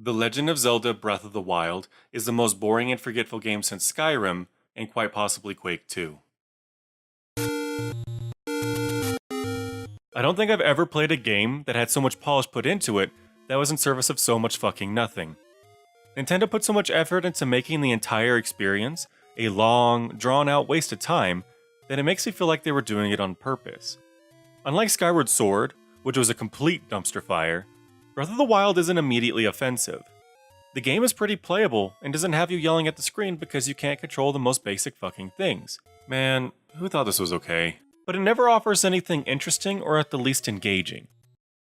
The Legend of Zelda Breath of the Wild is the most boring and forgetful game since Skyrim, and quite possibly Quake 2. I don't think I've ever played a game that had so much polish put into it that was in service of so much fucking nothing. Nintendo put so much effort into making the entire experience a long, drawn-out waste of time that it makes me feel like they were doing it on purpose. Unlike Skyward Sword, which was a complete dumpster fire, Breath of the Wild isn't immediately offensive. The game is pretty playable and doesn't have you yelling at the screen because you can't control the most basic fucking things. Man, who thought this was okay? But it never offers anything interesting or at the least engaging.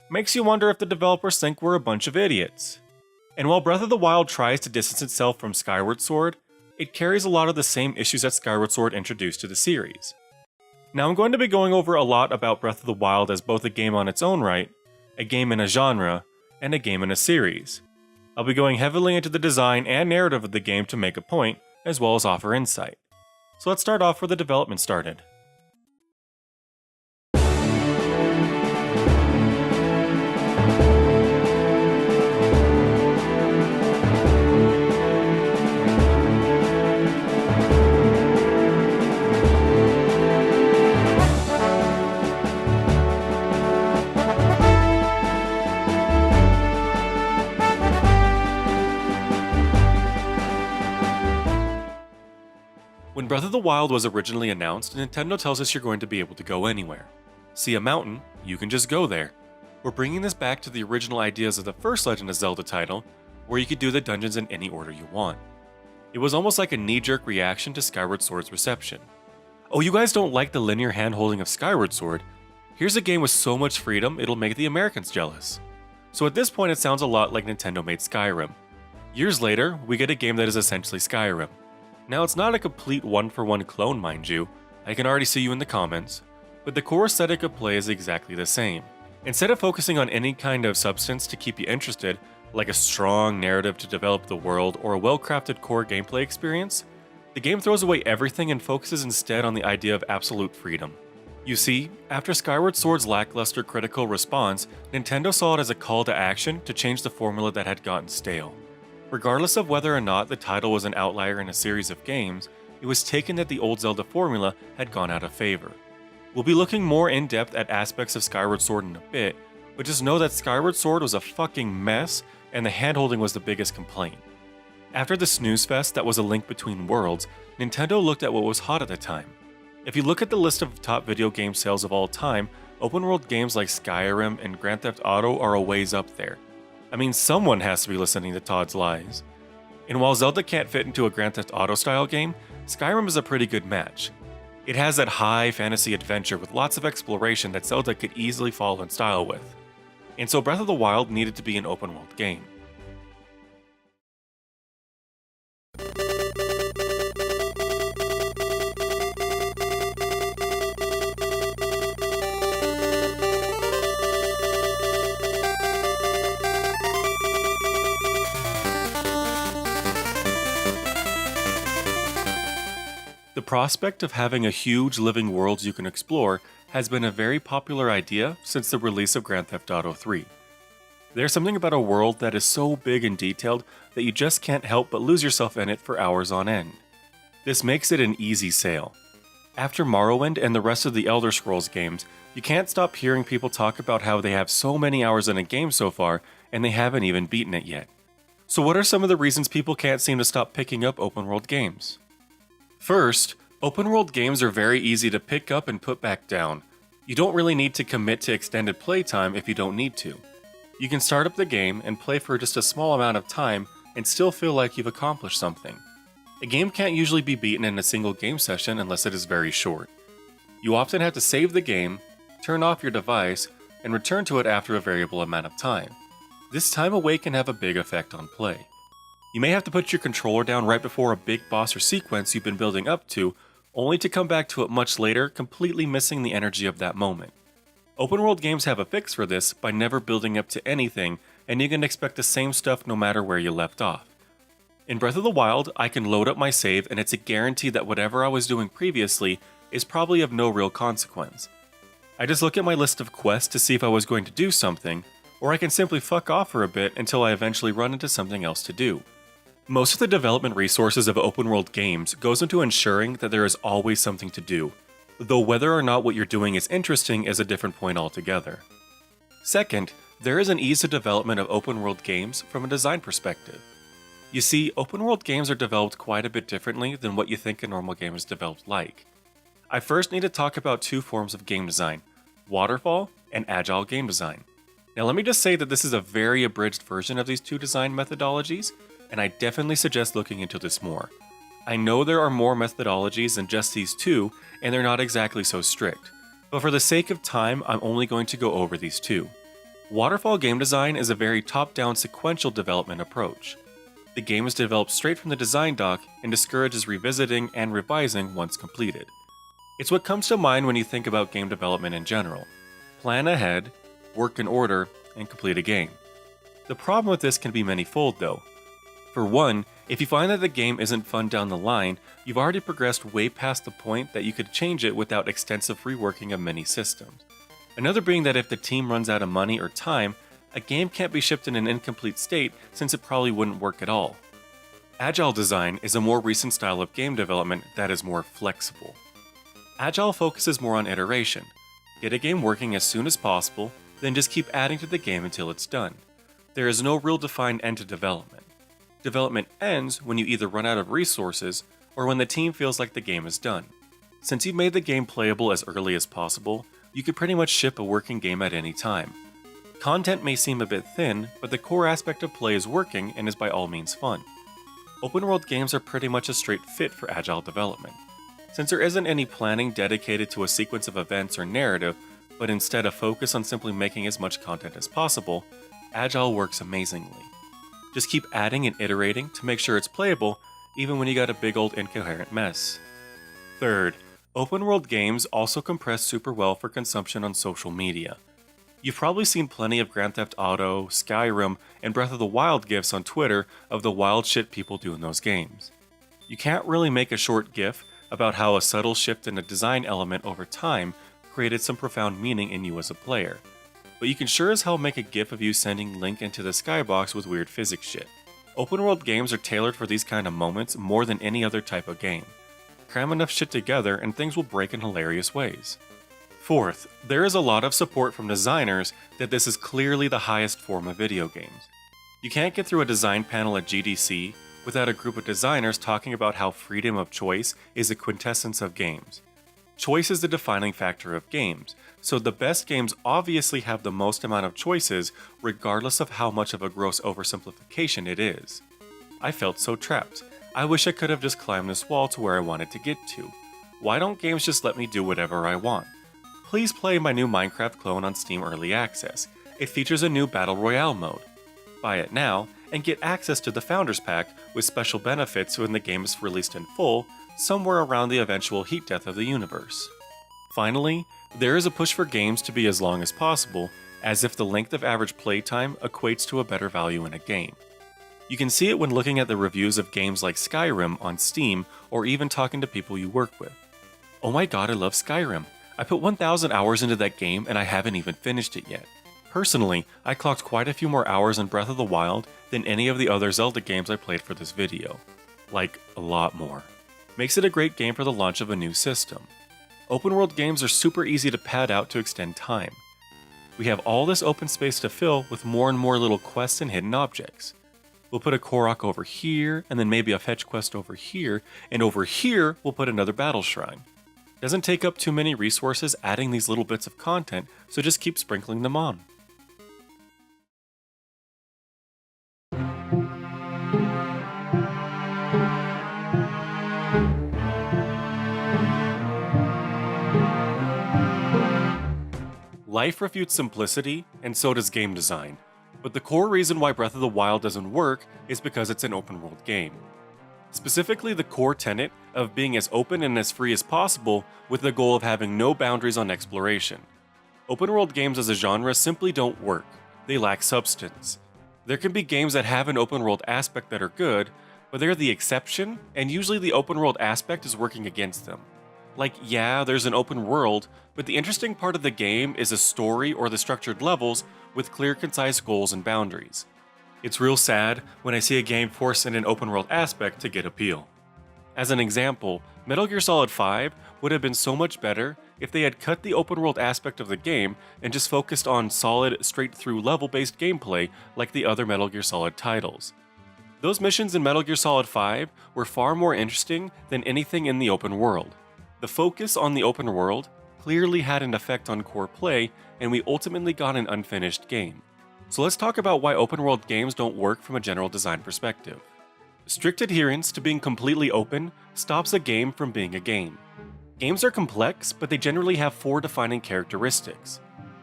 Makes you wonder if the developers think we're a bunch of idiots. And while Breath of the Wild tries to distance itself from Skyward Sword, it carries a lot of the same issues that Skyward Sword introduced to the series. Now I'm going to be going over a lot about Breath of the Wild as both a game on its own right, a game in a genre, and a game in a series. I'll be going heavily into the design and narrative of the game to make a point, as well as offer insight. So let's start off where the development started. When Breath of the Wild was originally announced, Nintendo tells us you're going to be able to go anywhere. See a mountain, you can just go there. We're bringing this back to the original ideas of the first Legend of Zelda title, where you could do the dungeons in any order you want. It was almost like a knee-jerk reaction to Skyward Sword's reception. Oh, you guys don't like the linear hand-holding of Skyward Sword? Here's a game with so much freedom, it'll make the Americans jealous. So at this point it sounds a lot like Nintendo made Skyrim. Years later, we get a game that is essentially Skyrim. Now, it's not a complete one-for-one clone, mind you, I can already see you in the comments, but the core aesthetic of play is exactly the same. Instead of focusing on any kind of substance to keep you interested, like a strong narrative to develop the world or a well-crafted core gameplay experience, the game throws away everything and focuses instead on the idea of absolute freedom. You see, after Skyward Sword's lackluster critical response, Nintendo saw it as a call to action to change the formula that had gotten stale. Regardless of whether or not the title was an outlier in a series of games, it was taken that the old Zelda formula had gone out of favor. We'll be looking more in depth at aspects of Skyward Sword in a bit, but just know that Skyward Sword was a fucking mess and the handholding was the biggest complaint. After the snooze fest that was a link between worlds, Nintendo looked at what was hot at the time. If you look at the list of top video game sales of all time, open world games like Skyrim and Grand Theft Auto are a ways up there. I mean, someone has to be listening to Todd's lies. And while Zelda can't fit into a Grand Theft Auto style game, Skyrim is a pretty good match. It has that high fantasy adventure with lots of exploration that Zelda could easily fall in style with. And so Breath of the Wild needed to be an open world game. The prospect of having a huge living world you can explore has been a very popular idea since the release of Grand Theft Auto 3. There's something about a world that is so big and detailed that you just can't help but lose yourself in it for hours on end. This makes it an easy sale. After Morrowind and the rest of the Elder Scrolls games, you can't stop hearing people talk about how they have so many hours in a game so far and they haven't even beaten it yet. So what are some of the reasons people can't seem to stop picking up open world games? First, open world games are very easy to pick up and put back down. You don't really need to commit to extended playtime if you don't need to. You can start up the game and play for just a small amount of time and still feel like you've accomplished something. A game can't usually be beaten in a single game session unless it is very short. You often have to save the game, turn off your device, and return to it after a variable amount of time. This time away can have a big effect on play. You may have to put your controller down right before a big boss or sequence you've been building up to, only to come back to it much later, completely missing the energy of that moment. Open world games have a fix for this by never building up to anything, and you can expect the same stuff no matter where you left off. In Breath of the Wild, I can load up my save and it's a guarantee that whatever I was doing previously is probably of no real consequence. I just look at my list of quests to see if I was going to do something, or I can simply fuck off for a bit until I eventually run into something else to do. Most of the development resources of open world games goes into ensuring that there is always something to do, though whether or not what you're doing is interesting is a different point altogether. Second, there is an ease of development of open world games from a design perspective. You see, open world games are developed quite a bit differently than what you think a normal game is developed like. I first need to talk about two forms of game design: waterfall and agile game design. Now let me just say that this is a very abridged version of these two design methodologies, and I definitely suggest looking into this more. I know there are more methodologies than just these two, and they're not exactly so strict, but for the sake of time, I'm only going to go over these two. Waterfall game design is a very top-down sequential development approach. The game is developed straight from the design doc and discourages revisiting and revising once completed. It's what comes to mind when you think about game development in general. Plan ahead, work in order, and complete a game. The problem with this can be many-fold though. For one, if you find that the game isn't fun down the line, you've already progressed way past the point that you could change it without extensive reworking of many systems. Another being that if the team runs out of money or time, a game can't be shipped in an incomplete state since it probably wouldn't work at all. Agile design is a more recent style of game development that is more flexible. Agile focuses more on iteration. Get a game working as soon as possible, then just keep adding to the game until it's done. There is no real defined end to development. Development ends when you either run out of resources or when the team feels like the game is done. Since you've made the game playable as early as possible, you could pretty much ship a working game at any time. Content may seem a bit thin, but the core aspect of play is working and is by all means fun. Open world games are pretty much a straight fit for agile development. Since there isn't any planning dedicated to a sequence of events or narrative, but instead a focus on simply making as much content as possible, agile works amazingly. Just keep adding and iterating to make sure it's playable, even when you got a big old incoherent mess. Third, open world games also compress super well for consumption on social media. You've probably seen plenty of Grand Theft Auto, Skyrim, and Breath of the Wild gifs on Twitter of the wild shit people do in those games. You can't really make a short gif about how a subtle shift in a design element over time created some profound meaning in you as a player. But you can sure as hell make a gif of you sending Link into the skybox with weird physics shit. Open world games are tailored for these kind of moments more than any other type of game. Cram enough shit together and things will break in hilarious ways. Fourth, there is a lot of support from designers that this is clearly the highest form of video games. You can't get through a design panel at GDC without a group of designers talking about how freedom of choice is the quintessence of games. Choice is the defining factor of games, so the best games obviously have the most amount of choices regardless of how much of a gross oversimplification it is. I felt so trapped. I wish I could have just climbed this wall to where I wanted to get to. Why don't games just let me do whatever I want? Please play my new Minecraft clone on Steam Early Access. It features a new Battle Royale mode. Buy it now and get access to the Founders Pack with special benefits when the game is released in full, somewhere around the eventual heat death of the universe. Finally, there is a push for games to be as long as possible, as if the length of average playtime equates to a better value in a game. You can see it when looking at the reviews of games like Skyrim on Steam or even talking to people you work with. Oh my god, I love Skyrim. I put 1,000 hours into that game and I haven't even finished it yet. Personally, I clocked quite a few more hours in Breath of the Wild than any of the other Zelda games I played for this video. Like, a lot more. Makes it a great game for the launch of a new system. Open world games are super easy to pad out to extend time. We have all this open space to fill with more and more little quests and hidden objects. We'll put a Korok over here, and then maybe a fetch quest over here, and over here we'll put another battle shrine. Doesn't take up too many resources adding these little bits of content, so just keep sprinkling them on. Life refutes simplicity, and so does game design. But the core reason why Breath of the Wild doesn't work is because it's an open world game. Specifically the core tenet of being as open and as free as possible with the goal of having no boundaries on exploration. Open world games as a genre simply don't work. They lack substance. There can be games that have an open world aspect that are good, but they're the exception, and usually the open world aspect is working against them. Like, yeah, there's an open world, but the interesting part of the game is a story or the structured levels with clear, concise goals and boundaries. It's real sad when I see a game force in an open world aspect to get appeal. As an example, Metal Gear Solid 5 would have been so much better if they had cut the open world aspect of the game and just focused on solid, straight through level based gameplay like the other Metal Gear Solid titles. Those missions in Metal Gear Solid 5 were far more interesting than anything in the open world. The focus on the open world clearly had an effect on core play, and we ultimately got an unfinished game. So let's talk about why open world games don't work from a general design perspective. Strict adherence to being completely open stops a game from being a game. Games are complex, but they generally have 4 defining characteristics.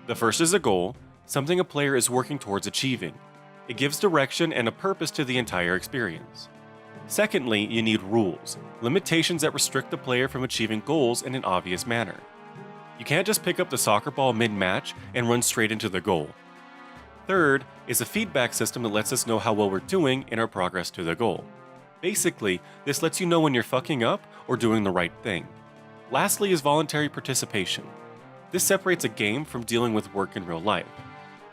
The first is a goal, something a player is working towards achieving. It gives direction and a purpose to the entire experience. Secondly, you need rules, limitations that restrict the player from achieving goals in an obvious manner. You can't just pick up the soccer ball mid-match and run straight into the goal. Third is a feedback system that lets us know how well we're doing in our progress to the goal. Basically, this lets you know when you're fucking up or doing the right thing. Lastly is voluntary participation. This separates a game from dealing with work in real life.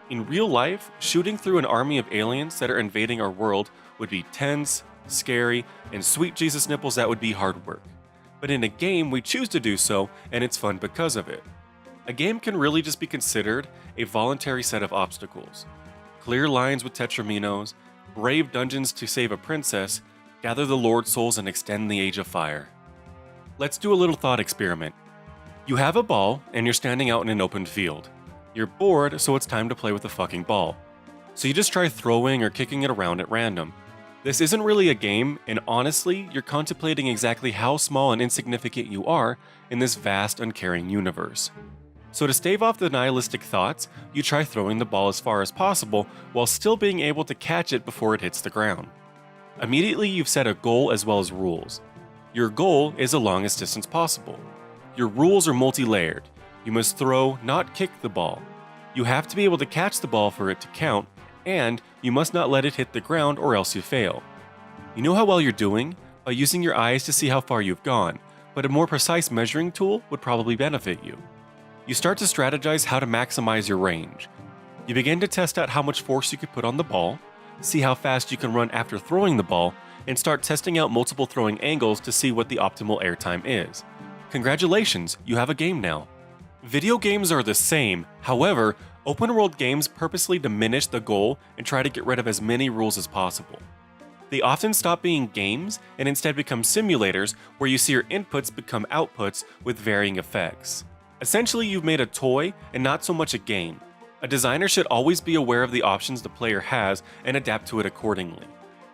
In real life, shooting through an army of aliens that are invading our world would be tense, scary, and sweet Jesus nipples, that would be hard work. But in a game, we choose to do so, and it's fun because of it. A game can really just be considered a voluntary set of obstacles. Clear lines with Tetraminos, brave dungeons to save a princess, gather the Lord's souls and extend the Age of Fire. Let's do a little thought experiment. You have a ball, and you're standing out in an open field. You're bored, so it's time to play with the fucking ball. So you just try throwing or kicking it around at random. This isn't really a game, and honestly, you're contemplating exactly how small and insignificant you are in this vast, uncaring universe. So to stave off the nihilistic thoughts, you try throwing the ball as far as possible while still being able to catch it before it hits the ground. Immediately, you've set a goal as well as rules. Your goal is the longest distance possible. Your rules are multi-layered. You must throw, not kick the ball. You have to be able to catch the ball for it to count, and you must not let it hit the ground or else you fail. You know how well you're doing by using your eyes to see how far you've gone, but a more precise measuring tool would probably benefit you. You start to strategize how to maximize your range. You begin to test out how much force you can put on the ball, see how fast you can run after throwing the ball, and start testing out multiple throwing angles to see what the optimal airtime is. Congratulations, you have a game now. Video games are the same, however, open world games purposely diminish the goal and try to get rid of as many rules as possible. They often stop being games and instead become simulators where you see your inputs become outputs with varying effects. Essentially, you've made a toy and not so much a game. A designer should always be aware of the options the player has and adapt to it accordingly.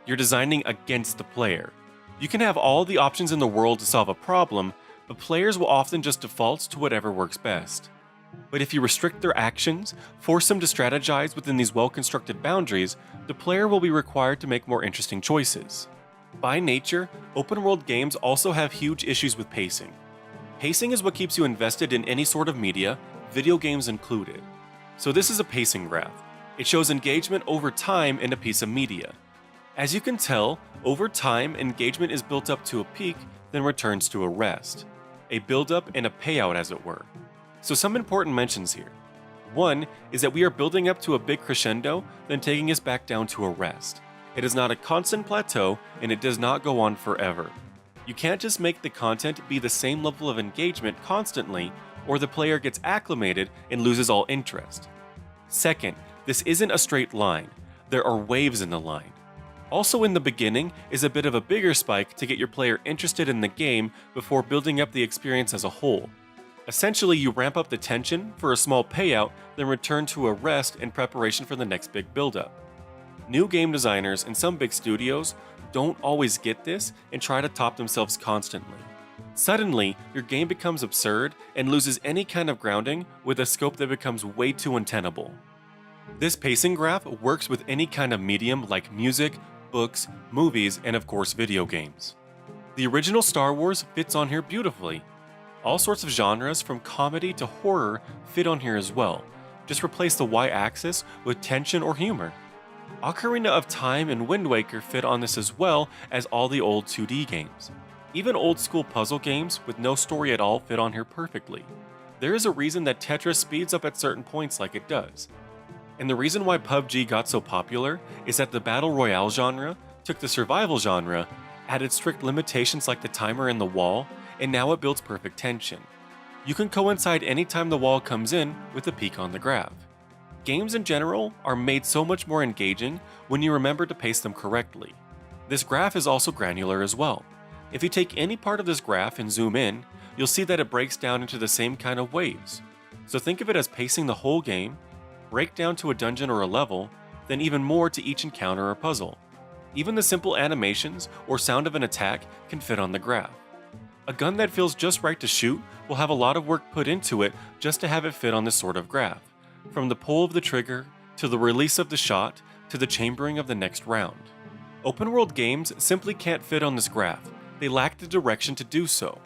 You're designing against the player. You can have all the options in the world to solve a problem, but players will often just default to whatever works best. But if you restrict their actions, force them to strategize within these well-constructed boundaries, the player will be required to make more interesting choices. By nature, open-world games also have huge issues with pacing. Pacing is what keeps you invested in any sort of media, video games included. So this is a pacing graph. It shows engagement over time in a piece of media. As you can tell, over time, engagement is built up to a peak, then returns to a rest. A build-up and a payout, as it were. So some important mentions here. One is that we are building up to a big crescendo, then taking us back down to a rest. It is not a constant plateau, and it does not go on forever. You can't just make the content be the same level of engagement constantly, or the player gets acclimated and loses all interest. Second, this isn't a straight line. There are waves in the line. Also in the beginning is a bit of a bigger spike to get your player interested in the game before building up the experience as a whole. Essentially, you ramp up the tension for a small payout, then return to a rest in preparation for the next big build-up. New game designers and some big studios don't always get this and try to top themselves constantly. Suddenly, your game becomes absurd and loses any kind of grounding with a scope that becomes way too untenable. This pacing graph works with any kind of medium like music, books, movies, and of course video games. The original Star Wars fits on here beautifully. All sorts of genres from comedy to horror fit on here as well. Just replace the y-axis with tension or humor. Ocarina of Time and Wind Waker fit on this as well as all the old 2D games. Even old school puzzle games with no story at all fit on here perfectly. There is a reason that Tetris speeds up at certain points like it does. And the reason why PUBG got so popular is that the Battle Royale genre took the survival genre, added strict limitations like the timer and the wall, and now it builds perfect tension. You can coincide anytime the wall comes in with a peak on the graph. Games in general are made so much more engaging when you remember to pace them correctly. This graph is also granular as well. If you take any part of this graph and zoom in, you'll see that it breaks down into the same kind of waves. So think of it as pacing the whole game, break down to a dungeon or a level, then even more to each encounter or puzzle. Even the simple animations or sound of an attack can fit on the graph. A gun that feels just right to shoot will have a lot of work put into it just to have it fit on this sort of graph. From the pull of the trigger, to the release of the shot, to the chambering of the next round. Open world games simply can't fit on this graph. They lack the direction to do so.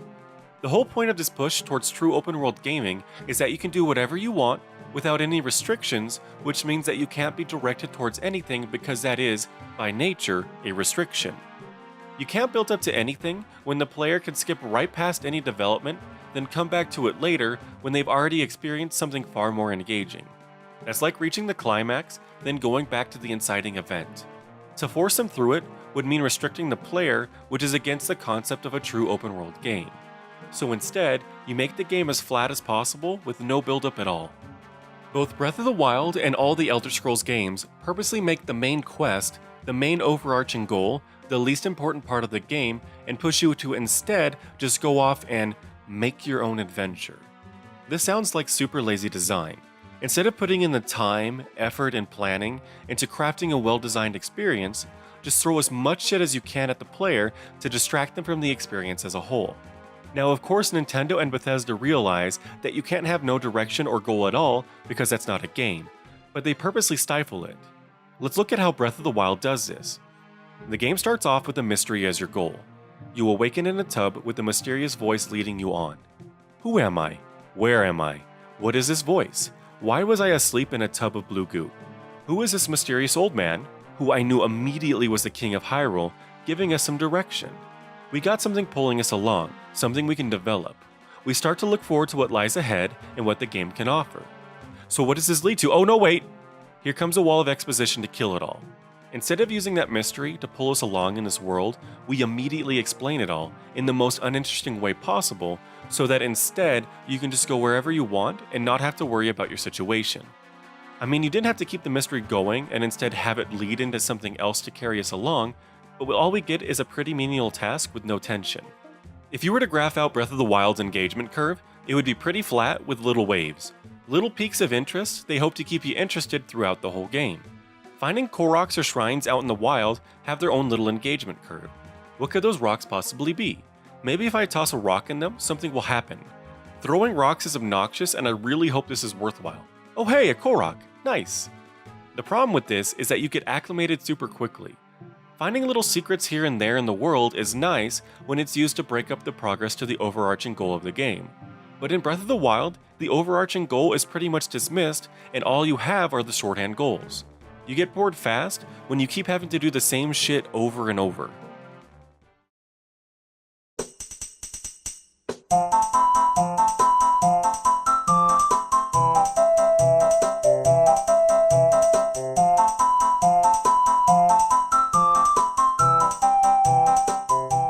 The whole point of this push towards true open world gaming is that you can do whatever you want without any restrictions, which means that you can't be directed towards anything because that is, by nature, a restriction. You can't build up to anything when the player can skip right past any development, then come back to it later when they've already experienced something far more engaging. That's like reaching the climax, then going back to the inciting event. To force them through it would mean restricting the player, which is against the concept of a true open world game. So instead, you make the game as flat as possible with no build-up at all. Both Breath of the Wild and all the Elder Scrolls games purposely make the main quest, the main overarching goal, the least important part of the game, and push you to instead just go off and make your own adventure. This sounds like super lazy design. Instead of putting in the time, effort, and planning into crafting a well-designed experience, just throw as much shit as you can at the player to distract them from the experience as a whole. Now, of course, Nintendo and Bethesda realize that you can't have no direction or goal at all because that's not a game, but they purposely stifle it. Let's look at how Breath of the Wild does this. The game starts off with a mystery as your goal. You awaken in a tub with a mysterious voice leading you on. Who am I? Where am I? What is this voice? Why was I asleep in a tub of blue goo? Who is this mysterious old man, who I knew immediately was the king of Hyrule, giving us some direction? We got something pulling us along, something we can develop. We start to look forward to what lies ahead and what the game can offer. So what does this lead to? Oh no, wait! Here comes a wall of exposition to kill it all. Instead of using that mystery to pull us along in this world, we immediately explain it all in the most uninteresting way possible, so that instead you can just go wherever you want and not have to worry about your situation. I mean, you didn't have to keep the mystery going and instead have it lead into something else to carry us along, but all we get is a pretty menial task with no tension. If you were to graph out Breath of the Wild's engagement curve, it would be pretty flat with little waves. Little peaks of interest, they hope to keep you interested throughout the whole game. Finding Koroks or shrines out in the wild have their own little engagement curve. What could those rocks possibly be? Maybe if I toss a rock in them, something will happen. Throwing rocks is obnoxious and I really hope this is worthwhile. Oh hey, a Korok! Nice! The problem with this is that you get acclimated super quickly. Finding little secrets here and there in the world is nice when it's used to break up the progress to the overarching goal of the game. But in Breath of the Wild, the overarching goal is pretty much dismissed and all you have are the shorthand goals. You get bored fast when you keep having to do the same shit over and over.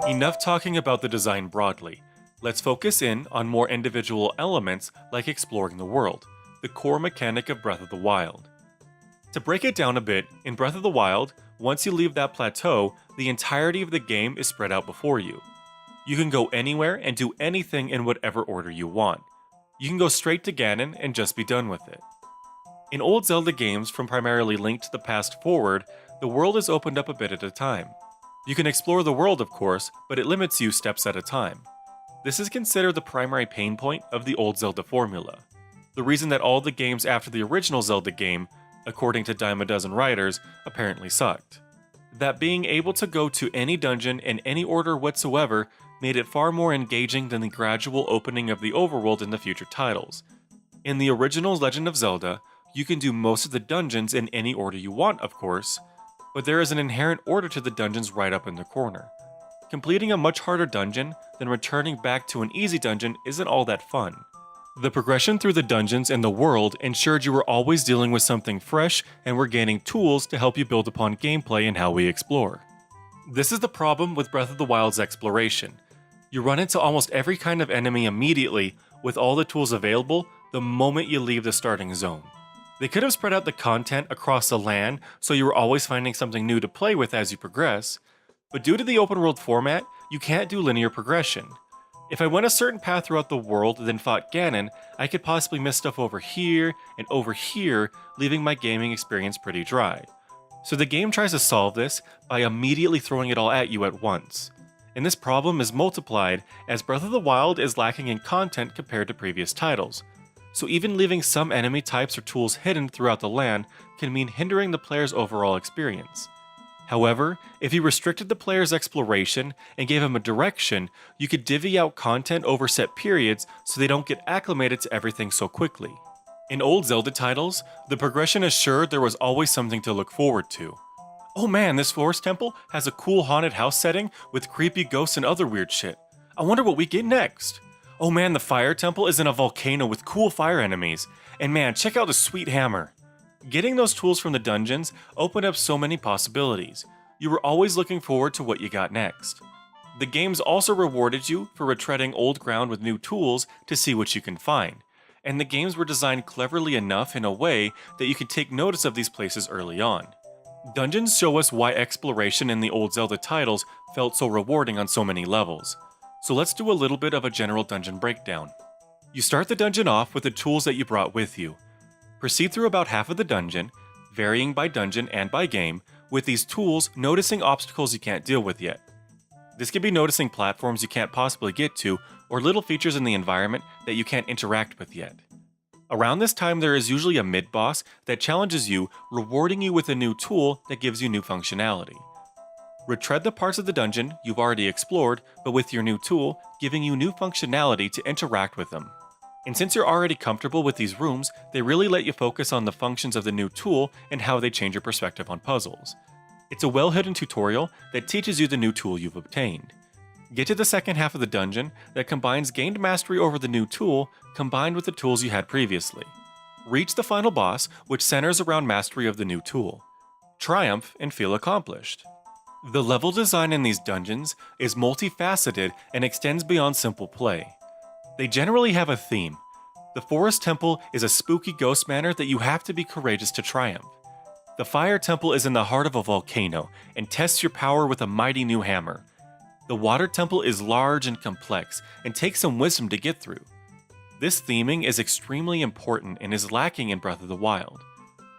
Enough talking about the design broadly. Let's focus in on more individual elements like exploring the world, the core mechanic of Breath of the Wild. To break it down a bit, in Breath of the Wild, once you leave that plateau, the entirety of the game is spread out before you. You can go anywhere and do anything in whatever order you want. You can go straight to Ganon and just be done with it. In old Zelda games from primarily Link to the Past forward, the world is opened up a bit at a time. You can explore the world of course, but it limits you steps at a time. This is considered the primary pain point of the old Zelda formula. The reason that all the games after the original Zelda game, according to Dime a Dozen writers, apparently sucked. That being able to go to any dungeon in any order whatsoever made it far more engaging than the gradual opening of the overworld in the future titles. In the original Legend of Zelda, you can do most of the dungeons in any order you want, of course, but there is an inherent order to the dungeons right up in the corner. completing a much harder dungeon, then returning back to an easy dungeon isn't all that fun. The progression through the dungeons and the world ensured you were always dealing with something fresh and were gaining tools to help you build upon gameplay and how we explore. This is the problem with Breath of the Wild's exploration. You run into almost every kind of enemy immediately with all the tools available the moment you leave the starting zone. They could have spread out the content across the land so you were always finding something new to play with as you progress, but due to the open world format, you can't do linear progression. If I went a certain path throughout the world then fought Ganon, I could possibly miss stuff over here and over here, leaving my gaming experience pretty dry. So the game tries to solve this by immediately throwing it all at you at once. And this problem is multiplied as Breath of the Wild is lacking in content compared to previous titles. So even leaving some enemy types or tools hidden throughout the land can mean hindering the player's overall experience. However, if you restricted the player's exploration and gave them a direction, you could divvy out content over set periods so they don't get acclimated to everything so quickly. In old Zelda titles, the progression assured there was always something to look forward to. Oh man, this forest temple has a cool haunted house setting with creepy ghosts and other weird shit. I wonder what we get next. Oh man, the fire temple is in a volcano with cool fire enemies. And man, check out the sweet hammer. Getting those tools from the dungeons opened up so many possibilities. You were always looking forward to what you got next. The games also rewarded you for retreading old ground with new tools to see what you can find. And the games were designed cleverly enough in a way that you could take notice of these places early on. Dungeons show us why exploration in the old Zelda titles felt so rewarding on so many levels. So let's do a little bit of a general dungeon breakdown. You start the dungeon off with the tools that you brought with you. Proceed through about half of the dungeon, varying by dungeon and by game, with these tools noticing obstacles you can't deal with yet. This could be noticing platforms you can't possibly get to, or little features in the environment that you can't interact with yet. Around this time there is usually a mid-boss that challenges you, rewarding you with a new tool that gives you new functionality. Retread the parts of the dungeon you've already explored, but with your new tool, giving you new functionality to interact with them. And since you're already comfortable with these rooms, they really let you focus on the functions of the new tool and how they change your perspective on puzzles. It's a well-hidden tutorial that teaches you the new tool you've obtained. Get to the second half of the dungeon that combines gained mastery over the new tool combined with the tools you had previously. Reach the final boss, which centers around mastery of the new tool. Triumph and feel accomplished. The level design in these dungeons is multifaceted and extends beyond simple play. They generally have a theme. The Forest Temple is a spooky ghost manor that you have to be courageous to triumph. The Fire Temple is in the heart of a volcano and tests your power with a mighty new hammer. The Water Temple is large and complex and takes some wisdom to get through. This theming is extremely important and is lacking in Breath of the Wild.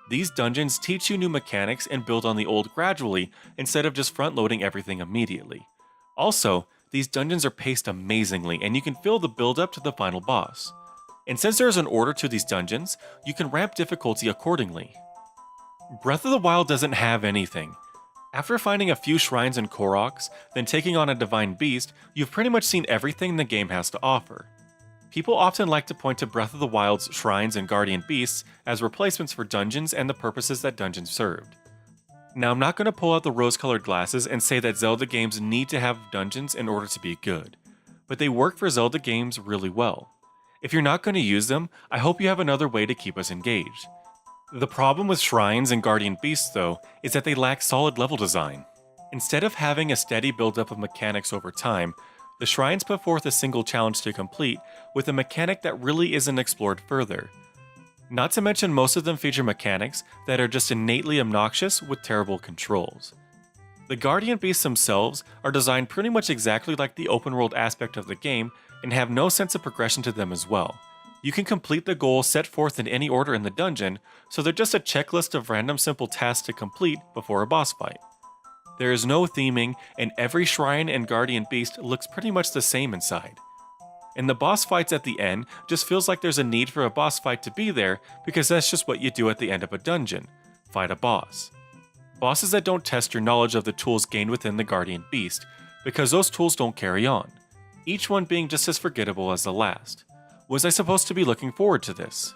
These dungeons teach you new mechanics and build on the old gradually instead of just front-loading everything immediately. Also, these dungeons are paced amazingly and you can feel the build-up to the final boss. And since there is an order to these dungeons, you can ramp difficulty accordingly. Breath of the Wild doesn't have anything. After finding a few shrines and Koroks, then taking on a divine beast, you've pretty much seen everything the game has to offer. People often like to point to Breath of the Wild's shrines and guardian beasts as replacements for dungeons and the purposes that dungeons served. Now, I'm not going to pull out the rose-colored glasses and say that Zelda games need to have dungeons in order to be good, but they work for Zelda games really well. If you're not going to use them, I hope you have another way to keep us engaged. The problem with shrines and guardian beasts, though, is that they lack solid level design. Instead of having a steady buildup of mechanics over time, the shrines put forth a single challenge to complete with a mechanic that really isn't explored further. Not to mention most of them feature mechanics that are just innately obnoxious with terrible controls. The guardian beasts themselves are designed pretty much exactly like the open world aspect of the game and have no sense of progression to them as well. You can complete the goals set forth in any order in the dungeon, so they're just a checklist of random simple tasks to complete before a boss fight. There is no theming, and every shrine and guardian beast looks pretty much the same inside. And the boss fights at the end just feels like there's a need for a boss fight to be there because that's just what you do at the end of a dungeon, fight a boss. Bosses that don't test your knowledge of the tools gained within the guardian beast, because those tools don't carry on, each one being just as forgettable as the last. Was I supposed to be looking forward to this?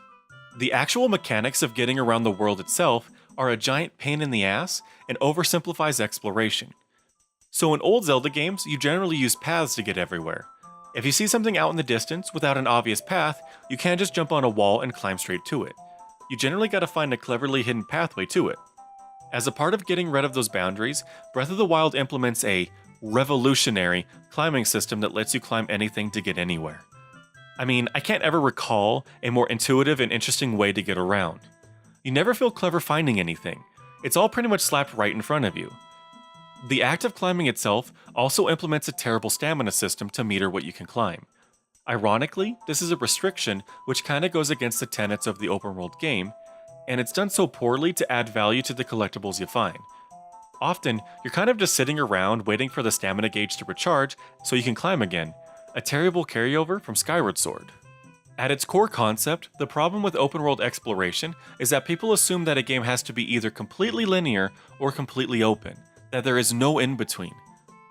The actual mechanics of getting around the world itself are a giant pain in the ass and oversimplifies exploration. So in old Zelda games, you generally use paths to get everywhere. If you see something out in the distance without an obvious path, you can't just jump on a wall and climb straight to it. You generally gotta find a cleverly hidden pathway to it. As a part of getting rid of those boundaries, Breath of the Wild implements a revolutionary climbing system that lets you climb anything to get anywhere. I mean, I can't ever recall a more intuitive and interesting way to get around. You never feel clever finding anything. It's all pretty much slapped right in front of you. The act of climbing itself also implements a terrible stamina system to meter what you can climb. Ironically, this is a restriction which kinda goes against the tenets of the open world game, and it's done so poorly to add value to the collectibles you find. Often, you're kind of just sitting around waiting for the stamina gauge to recharge so you can climb again, a terrible carryover from Skyward Sword. At its core concept, the problem with open world exploration is that people assume that a game has to be either completely linear or completely open, that there is no in between.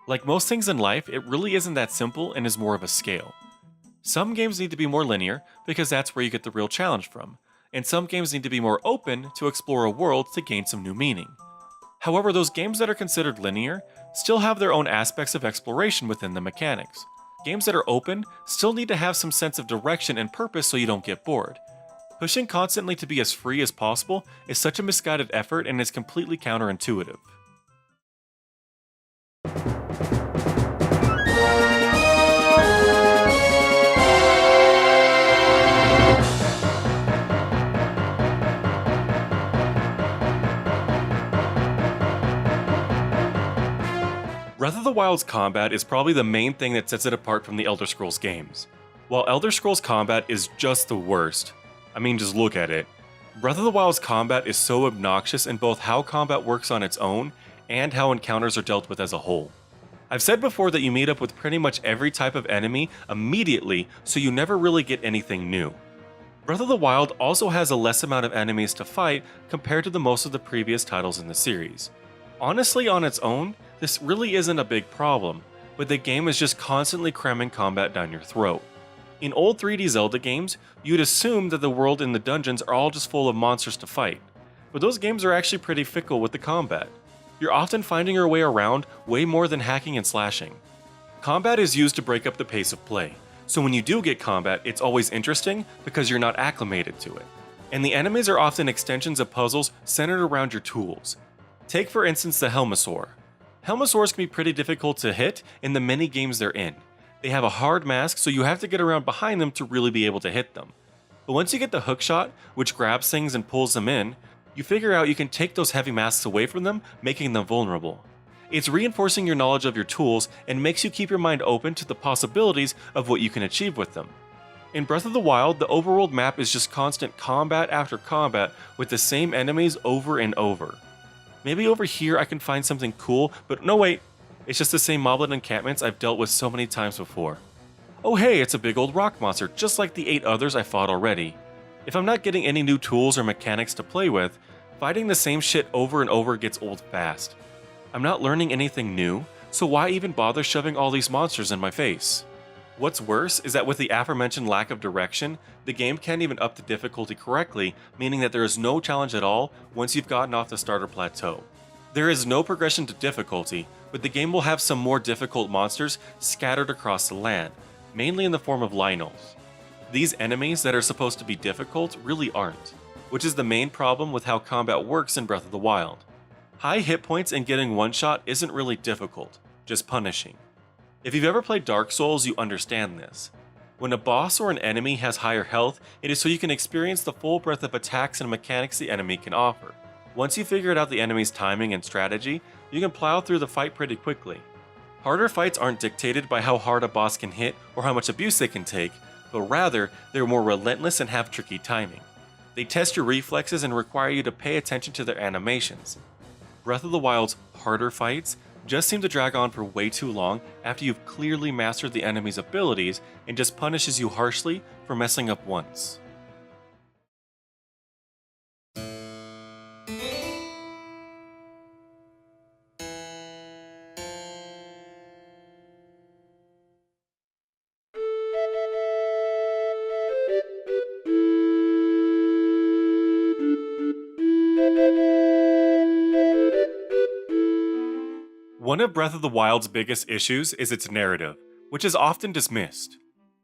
Like most things in life, it really isn't that simple and is more of a scale. Some games need to be more linear because that's where you get the real challenge from, and some games need to be more open to explore a world to gain some new meaning. However, those games that are considered linear still have their own aspects of exploration within the mechanics. Games that are open still need to have some sense of direction and purpose so you don't get bored. Pushing constantly to be as free as possible is such a misguided effort and is completely counterintuitive. Breath of the Wild's combat is probably the main thing that sets it apart from the Elder Scrolls games. While Elder Scrolls combat is just the worst, I mean just look at it, Breath of the Wild's combat is so obnoxious in both how combat works on its own and how encounters are dealt with as a whole. I've said before that you meet up with pretty much every type of enemy immediately, so you never really get anything new. Breath of the Wild also has a less amount of enemies to fight compared to the most of the previous titles in the series. Honestly, on its own, this really isn't a big problem, but the game is just constantly cramming combat down your throat. In old 3D Zelda games, you'd assume that the world and the dungeons are all just full of monsters to fight, but those games are actually pretty fickle with the combat. You're often finding your way around way more than hacking and slashing. Combat is used to break up the pace of play, so when you do get combat, it's always interesting because you're not acclimated to it. And the enemies are often extensions of puzzles centered around your tools. Take for instance the Helmasaur. Helmasaurs can be pretty difficult to hit in the many games they're in. They have a hard mask, so you have to get around behind them to really be able to hit them. But once you get the hook shot, which grabs things and pulls them in, you figure out you can take those heavy masks away from them, making them vulnerable. It's reinforcing your knowledge of your tools and makes you keep your mind open to the possibilities of what you can achieve with them. In Breath of the Wild, the overworld map is just constant combat after combat with the same enemies over and over. Maybe over here I can find something cool, but no wait, it's just the same moblin encampments I've dealt with so many times before. Oh hey, it's a big old rock monster, just like the 8 others I fought already. If I'm not getting any new tools or mechanics to play with, fighting the same shit over and over gets old fast. I'm not learning anything new, so why even bother shoving all these monsters in my face? What's worse is that with the aforementioned lack of direction, the game can't even up the difficulty correctly, meaning that there is no challenge at all once you've gotten off the starter plateau. There is no progression to difficulty, but the game will have some more difficult monsters scattered across the land, mainly in the form of Lynels. These enemies that are supposed to be difficult really aren't, which is the main problem with how combat works in Breath of the Wild. High hit points and getting one shot isn't really difficult, just punishing. If you've ever played Dark Souls, you understand this. When a boss or an enemy has higher health, it is so you can experience the full breadth of attacks and mechanics the enemy can offer. Once you've figured out the enemy's timing and strategy, you can plow through the fight pretty quickly. Harder fights aren't dictated by how hard a boss can hit or how much abuse they can take, but rather, they're more relentless and have tricky timing. They test your reflexes and require you to pay attention to their animations. Breath of the Wild's harder fights just seem to drag on for way too long after you've clearly mastered the enemy's abilities and just punishes you harshly for messing up once. One of Breath of the Wild's biggest issues is its narrative, which is often dismissed.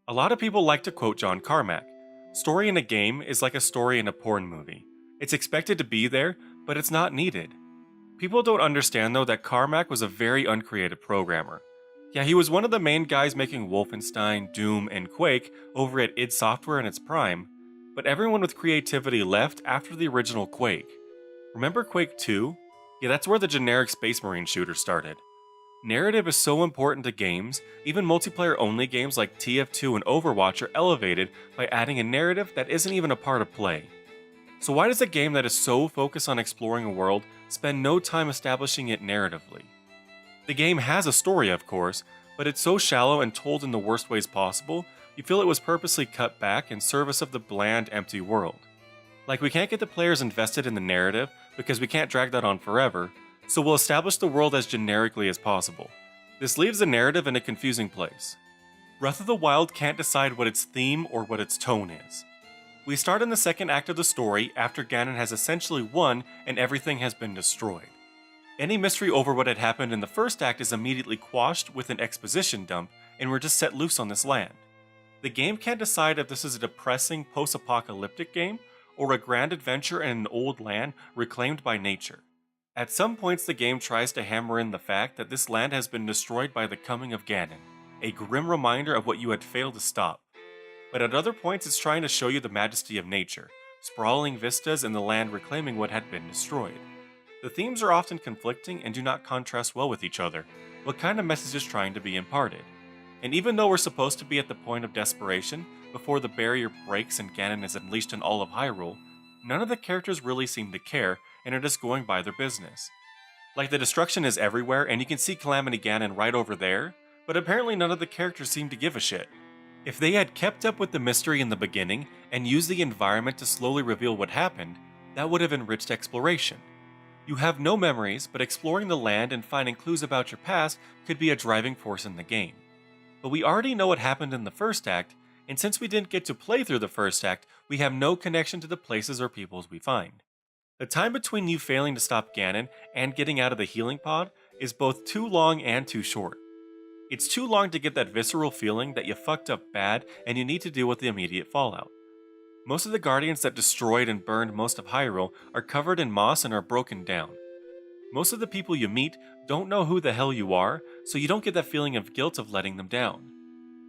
A lot of people like to quote John Carmack: "Story in a game is like a story in a porn movie. It's expected to be there, but it's not needed." People don't understand though that Carmack was a very uncreative programmer. Yeah, he was one of the main guys making Wolfenstein, Doom, and Quake over at id Software in its prime, but everyone with creativity left after the original Quake. Remember Quake 2? Yeah, that's where the generic Space Marine shooter started. Narrative is so important to games, even multiplayer-only games like TF2 and Overwatch are elevated by adding a narrative that isn't even a part of play. So why does a game that is so focused on exploring a world spend no time establishing it narratively? The game has a story, of course, but it's so shallow and told in the worst ways possible, you feel it was purposely cut back in service of the bland, empty world. Like, we can't get the players invested in the narrative because we can't drag that on forever, so we'll establish the world as generically as possible. This leaves the narrative in a confusing place. Breath of the Wild can't decide what its theme or what its tone is. We start in the second act of the story after Ganon has essentially won and everything has been destroyed. Any mystery over what had happened in the first act is immediately quashed with an exposition dump, and we're just set loose on this land. The game can't decide if this is a depressing post-apocalyptic game or a grand adventure in an old land reclaimed by nature. At some points the game tries to hammer in the fact that this land has been destroyed by the coming of Ganon, a grim reminder of what you had failed to stop. But at other points it's trying to show you the majesty of nature, sprawling vistas and the land reclaiming what had been destroyed. The themes are often conflicting and do not contrast well with each other. What kind of message is trying to be imparted? And even though we're supposed to be at the point of desperation, before the barrier breaks and Ganon is unleashed in all of Hyrule, none of the characters really seem to care and are just going by their business. Like, the destruction is everywhere and you can see Calamity Ganon right over there, but apparently none of the characters seem to give a shit. If they had kept up with the mystery in the beginning and used the environment to slowly reveal what happened, that would have enriched exploration. You have no memories, but exploring the land and finding clues about your past could be a driving force in the game. But we already know what happened in the first act, and since we didn't get to play through the first act, we have no connection to the places or peoples we find. The time between you failing to stop Ganon and getting out of the healing pod is both too long and too short. It's too long to get that visceral feeling that you fucked up bad and you need to deal with the immediate fallout. Most of the guardians that destroyed and burned most of Hyrule are covered in moss and are broken down. Most of the people you meet don't know who the hell you are, so you don't get that feeling of guilt of letting them down.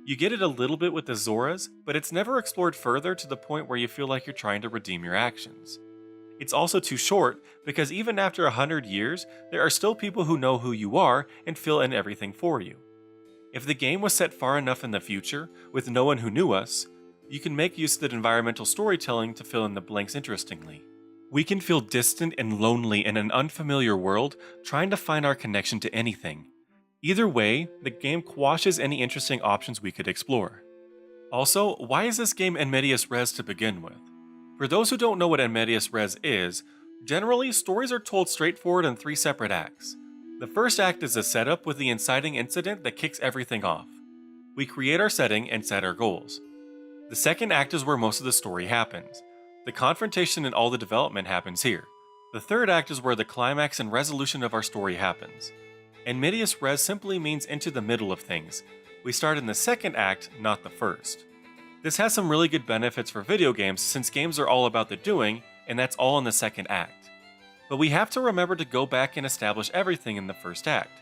You get it a little bit with the Zoras, but it's never explored further to the point where you feel like you're trying to redeem your actions. It's also too short because even after 100 years, there are still people who know who you are and fill in everything for you. If the game was set far enough in the future, with no one who knew us, you can make use of the environmental storytelling to fill in the blanks interestingly. We can feel distant and lonely in an unfamiliar world, trying to find our connection to anything. Either way, the game quashes any interesting options we could explore. Also, why is this game en medias res to begin with? For those who don't know what en medias res is, generally stories are told straightforward in 3 separate acts. The first act is a setup with the inciting incident that kicks everything off. We create our setting and set our goals. The second act is where most of the story happens. The confrontation and all the development happens here. The third act is where the climax and resolution of our story happens. En medias res simply means into the middle of things. We start in the second act, not the first. This has some really good benefits for video games since games are all about the doing, and that's all in the second act. But we have to remember to go back and establish everything in the first act.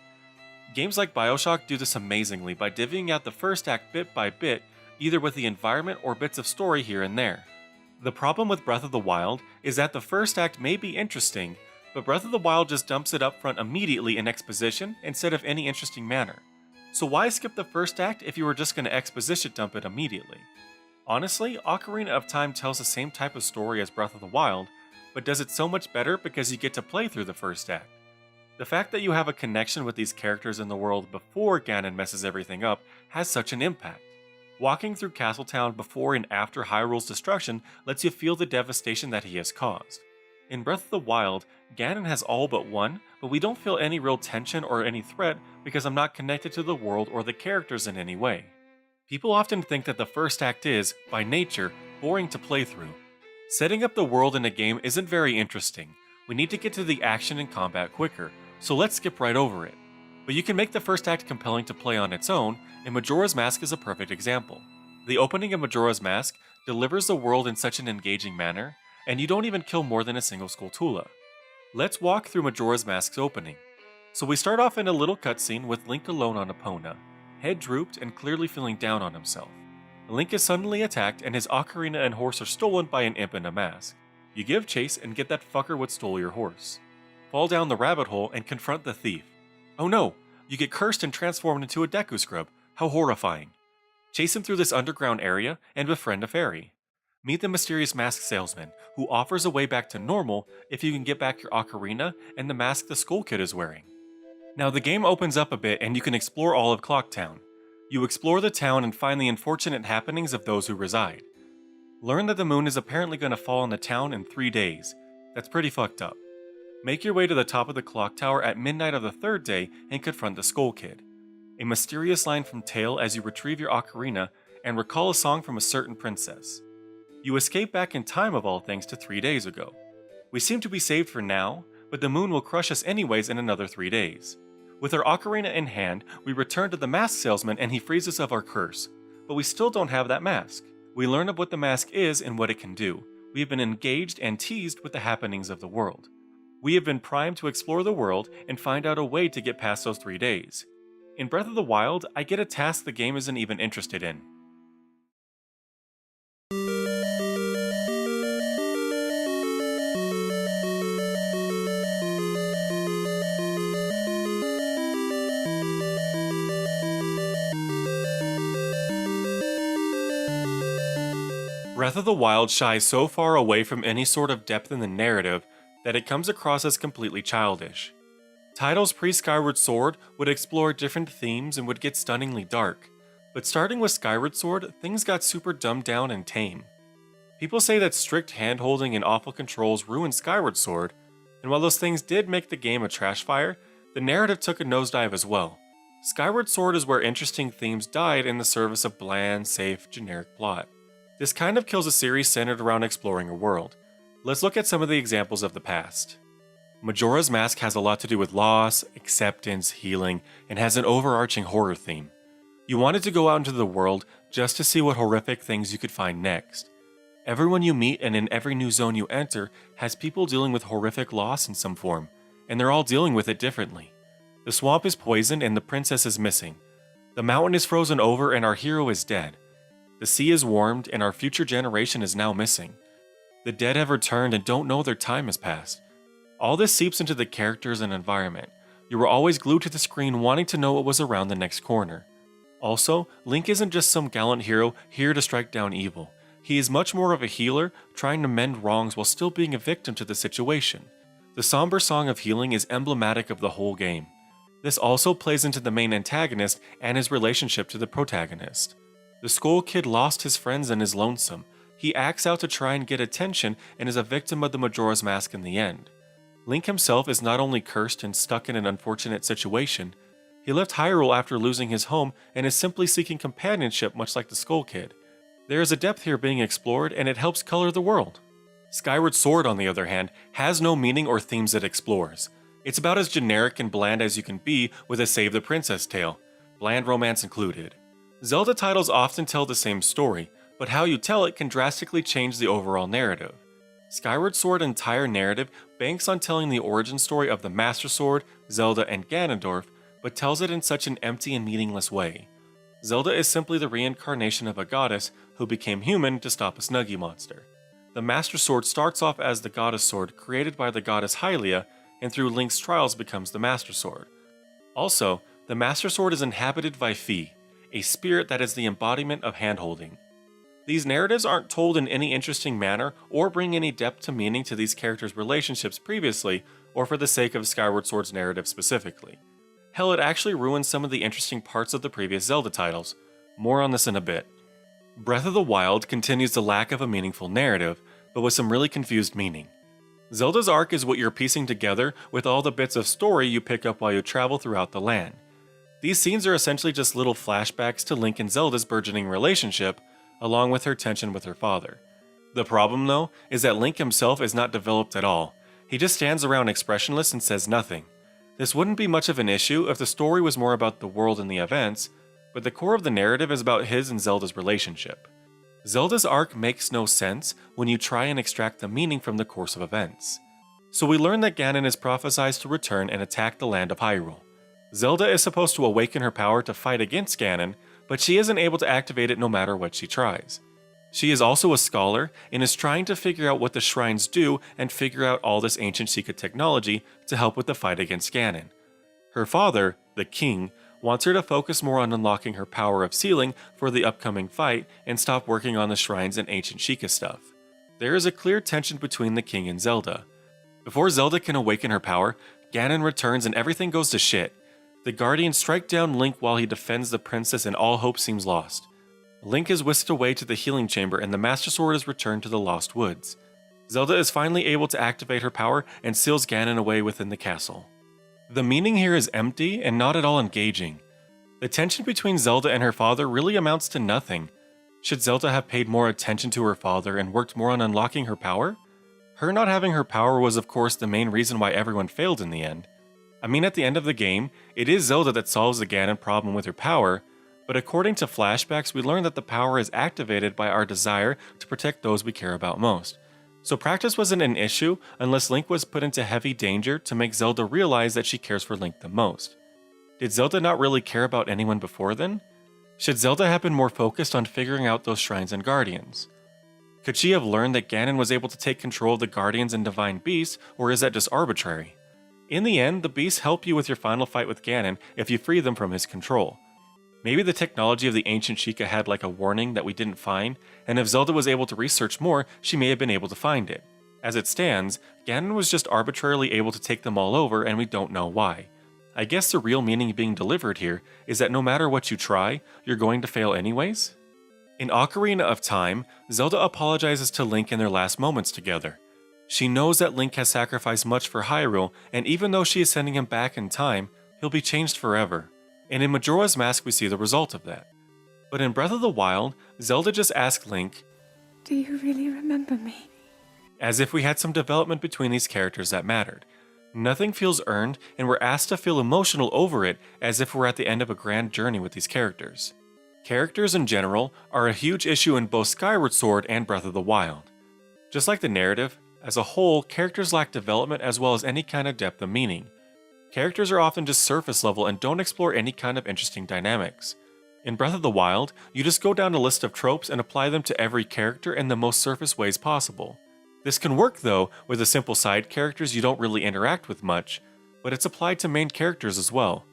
Games like BioShock do this amazingly by divvying out the first act bit by bit, either with the environment or bits of story here and there. The problem with Breath of the Wild is that the first act may be interesting, but Breath of the Wild just dumps it up front immediately in exposition instead of any interesting manner. So why skip the first act if you were just going to exposition dump it immediately? Honestly, Ocarina of Time tells the same type of story as Breath of the Wild, but does it so much better because you get to play through the first act. The fact that you have a connection with these characters in the world before Ganon messes everything up has such an impact. Walking through Castletown before and after Hyrule's destruction lets you feel the devastation that he has caused. In Breath of the Wild, Ganon has all but won, but we don't feel any real tension or any threat because I'm not connected to the world or the characters in any way. People often think that the first act is, by nature, boring to play through. Setting up the world in a game isn't very interesting. We need to get to the action and combat quicker, so let's skip right over it. But you can make the first act compelling to play on its own, and Majora's Mask is a perfect example. The opening of Majora's Mask delivers the world in such an engaging manner, and you don't even kill more than a single Skulltula. Let's walk through Majora's Mask's opening. So we start off in a little cutscene with Link alone on Epona, head drooped and clearly feeling down on himself. Link is suddenly attacked and his ocarina and horse are stolen by an imp in a mask. You give chase and get that fucker what stole your horse. Fall down the rabbit hole and confront the thief. Oh no, you get cursed and transformed into a Deku Scrub. How horrifying. Chase him through this underground area and befriend a fairy. Meet the mysterious mask salesman, who offers a way back to normal if you can get back your ocarina and the mask the Skull Kid is wearing. Now the game opens up a bit and you can explore all of Clocktown. You explore the town and find the unfortunate happenings of those who reside. Learn that the moon is apparently going to fall on the town in 3 days. That's pretty fucked up. Make your way to the top of the clock tower at midnight of the 3rd day and confront the Skull Kid. A mysterious line from Tail as you retrieve your ocarina and recall a song from a certain princess. You escape back in time of all things to 3 days ago. We seem to be saved for now, but the moon will crush us anyways in another 3 days. With our ocarina in hand, we return to the mask salesman and he frees us of our curse. But we still don't have that mask. We learn of what the mask is and what it can do. We have been engaged and teased with the happenings of the world. We have been primed to explore the world and find out a way to get past those 3 days. In Breath of the Wild, I get a task the game isn't even interested in. Breath of the Wild shies so far away from any sort of depth in the narrative that it comes across as completely childish. Titles pre-Skyward Sword would explore different themes and would get stunningly dark, but starting with Skyward Sword, things got super dumbed down and tame. People say that strict hand-holding and awful controls ruined Skyward Sword, and while those things did make the game a trash fire, the narrative took a nosedive as well. Skyward Sword is where interesting themes died in the service of bland, safe, generic plot. This kind of kills a series centered around exploring a world. Let's look at some of the examples of the past. Majora's Mask has a lot to do with loss, acceptance, healing, and has an overarching horror theme. You wanted to go out into the world just to see what horrific things you could find next. Everyone you meet and in every new zone you enter has people dealing with horrific loss in some form, and they're all dealing with it differently. The swamp is poisoned and the princess is missing. The mountain is frozen over and our hero is dead. The sea is warmed and our future generation is now missing. The dead have returned and don't know their time has passed. All this seeps into the characters and environment. You were always glued to the screen wanting to know what was around the next corner. Also, Link isn't just some gallant hero here to strike down evil. He is much more of a healer, trying to mend wrongs while still being a victim to the situation. The somber song of healing is emblematic of the whole game. This also plays into the main antagonist and his relationship to the protagonist. The Skull Kid lost his friends and is lonesome. He acts out to try and get attention and is a victim of the Majora's Mask in the end. Link himself is not only cursed and stuck in an unfortunate situation, he left Hyrule after losing his home and is simply seeking companionship much like the Skull Kid. There is a depth here being explored and it helps color the world. Skyward Sword, on the other hand, has no meaning or themes it explores. It's about as generic and bland as you can be with a Save the Princess tale, bland romance included. Zelda titles often tell the same story, but how you tell it can drastically change the overall narrative. Skyward Sword's entire narrative banks on telling the origin story of the Master Sword, Zelda, and Ganondorf, but tells it in such an empty and meaningless way. Zelda is simply the reincarnation of a goddess who became human to stop a Snuggie monster. The Master Sword starts off as the Goddess Sword created by the goddess Hylia, and through Link's trials becomes the Master Sword. Also, the Master Sword is inhabited by Fi, a spirit that is the embodiment of handholding. These narratives aren't told in any interesting manner or bring any depth to meaning to these characters' relationships previously or for the sake of Skyward Sword's narrative specifically. Hell, it actually ruins some of the interesting parts of the previous Zelda titles. More on this in a bit. Breath of the Wild continues the lack of a meaningful narrative, but with some really confused meaning. Zelda's arc is what you're piecing together with all the bits of story you pick up while you travel throughout the land. These scenes are essentially just little flashbacks to Link and Zelda's burgeoning relationship, along with her tension with her father. The problem, though, is that Link himself is not developed at all. He just stands around expressionless and says nothing. This wouldn't be much of an issue if the story was more about the world and the events, but the core of the narrative is about his and Zelda's relationship. Zelda's arc makes no sense when you try and extract the meaning from the course of events. So we learn that Ganon is prophesied to return and attack the land of Hyrule. Zelda is supposed to awaken her power to fight against Ganon, but she isn't able to activate it no matter what she tries. She is also a scholar and is trying to figure out what the shrines do and figure out all this ancient Sheikah technology to help with the fight against Ganon. Her father, the king, wants her to focus more on unlocking her power of sealing for the upcoming fight and stop working on the shrines and ancient Sheikah stuff. There is a clear tension between the king and Zelda. Before Zelda can awaken her power, Ganon returns and everything goes to shit. The Guardians strike down Link while he defends the princess and all hope seems lost. Link is whisked away to the healing chamber and the Master Sword is returned to the Lost Woods. Zelda is finally able to activate her power and seals Ganon away within the castle. The meaning here is empty and not at all engaging. The tension between Zelda and her father really amounts to nothing. Should Zelda have paid more attention to her father and worked more on unlocking her power? Her not having her power was of course the main reason why everyone failed in the end. I mean, at the end of the game, it is Zelda that solves the Ganon problem with her power, but according to flashbacks we learn that the power is activated by our desire to protect those we care about most. So practice wasn't an issue unless Link was put into heavy danger to make Zelda realize that she cares for Link the most. Did Zelda not really care about anyone before then? Should Zelda have been more focused on figuring out those shrines and guardians? Could she have learned that Ganon was able to take control of the guardians and divine beasts, or is that just arbitrary? In the end, the beasts help you with your final fight with Ganon if you free them from his control. Maybe the technology of the ancient Sheikah had like a warning that we didn't find, and if Zelda was able to research more, she may have been able to find it. As it stands, Ganon was just arbitrarily able to take them all over and we don't know why. I guess the real meaning being delivered here is that no matter what you try, you're going to fail anyways? In Ocarina of Time, Zelda apologizes to Link in their last moments together. She knows that Link has sacrificed much for Hyrule, and even though she is sending him back in time, he'll be changed forever. And in Majora's Mask we see the result of that. But in Breath of the Wild, Zelda just asks Link, "Do you really remember me?" As if we had some development between these characters that mattered. Nothing feels earned, and we're asked to feel emotional over it as if we're at the end of a grand journey with these characters. Characters in general are a huge issue in both Skyward Sword and Breath of the Wild. Just like the narrative, as a whole, characters lack development as well as any kind of depth of meaning. Characters are often just surface level and don't explore any kind of interesting dynamics. In Breath of the Wild, you just go down a list of tropes and apply them to every character in the most surface ways possible. This can work though with the simple side characters you don't really interact with much, but it's applied to main characters as well.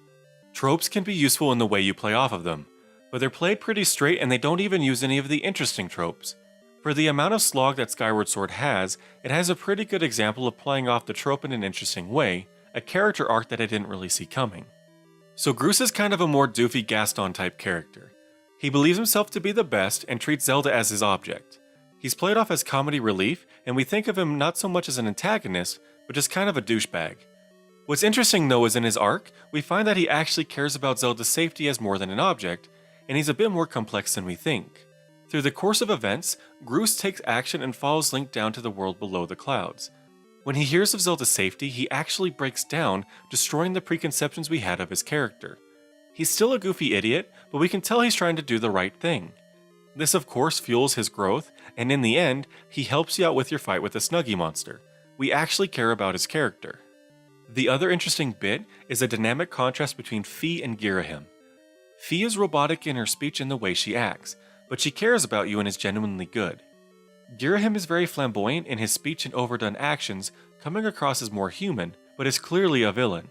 Tropes can be useful in the way you play off of them, but they're played pretty straight and they don't even use any of the interesting tropes. For the amount of slog that Skyward Sword has, it has a pretty good example of playing off the trope in an interesting way, a character arc that I didn't really see coming. So Groose is kind of a more doofy Gaston type character. He believes himself to be the best and treats Zelda as his object. He's played off as comedy relief, and we think of him not so much as an antagonist, but just kind of a douchebag. What's interesting though is in his arc, we find that he actually cares about Zelda's safety as more than an object, and he's a bit more complex than we think. Through the course of events, Groose takes action and follows Link down to the world below the clouds. When he hears of Zelda's safety, he actually breaks down, destroying the preconceptions we had of his character. He's still a goofy idiot, but we can tell he's trying to do the right thing. This of course fuels his growth, and in the end, he helps you out with your fight with the Snuggie monster. We actually care about his character. The other interesting bit is a dynamic contrast between Fi and Girahim. Fi is robotic in her speech and the way she acts, but she cares about you and is genuinely good. Girahim is very flamboyant in his speech and overdone actions, coming across as more human, but is clearly a villain.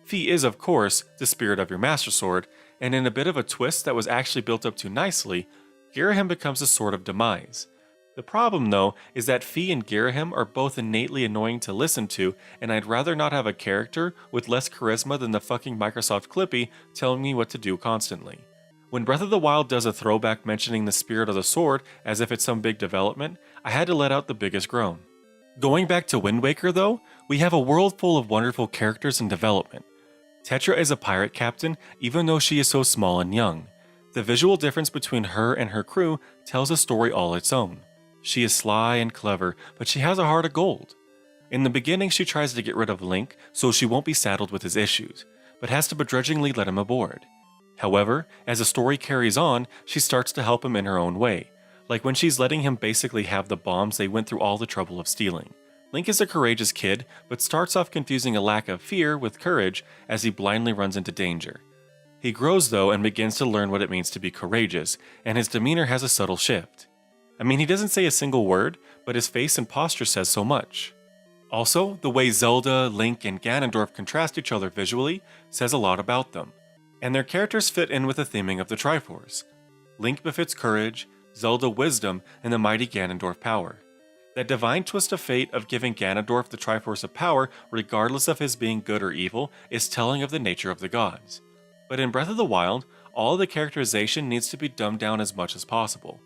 Fi is of course the spirit of your Master Sword, and in a bit of a twist that was actually built up too nicely, Girahim becomes a sword of demise. The problem though is that Fi and Girahim are both innately annoying to listen to, and I'd rather not have a character with less charisma than the fucking Microsoft Clippy telling me what to do constantly. When Breath of the Wild does a throwback mentioning the spirit of the sword as if it's some big development, I had to let out the biggest groan. Going back to Wind Waker though, we have a world full of wonderful characters and development. Tetra is a pirate captain even though she is so small and young. The visual difference between her and her crew tells a story all its own. She is sly and clever, but she has a heart of gold. In the beginning, she tries to get rid of Link so she won't be saddled with his issues, but has to begrudgingly let him aboard. However, as the story carries on, she starts to help him in her own way, like when she's letting him basically have the bombs they went through all the trouble of stealing. Link is a courageous kid, but starts off confusing a lack of fear with courage as he blindly runs into danger. He grows though and begins to learn what it means to be courageous, and his demeanor has a subtle shift. I mean, he doesn't say a single word, but his face and posture says so much. Also, the way Zelda, Link, and Ganondorf contrast each other visually says a lot about them, and their characters fit in with the theming of the Triforce. Link befits courage, Zelda wisdom, and the mighty Ganondorf power. That divine twist of fate of giving Ganondorf the Triforce of power regardless of his being good or evil is telling of the nature of the gods. But in Breath of the Wild, all the characterization needs to be dumbed down as much as possible.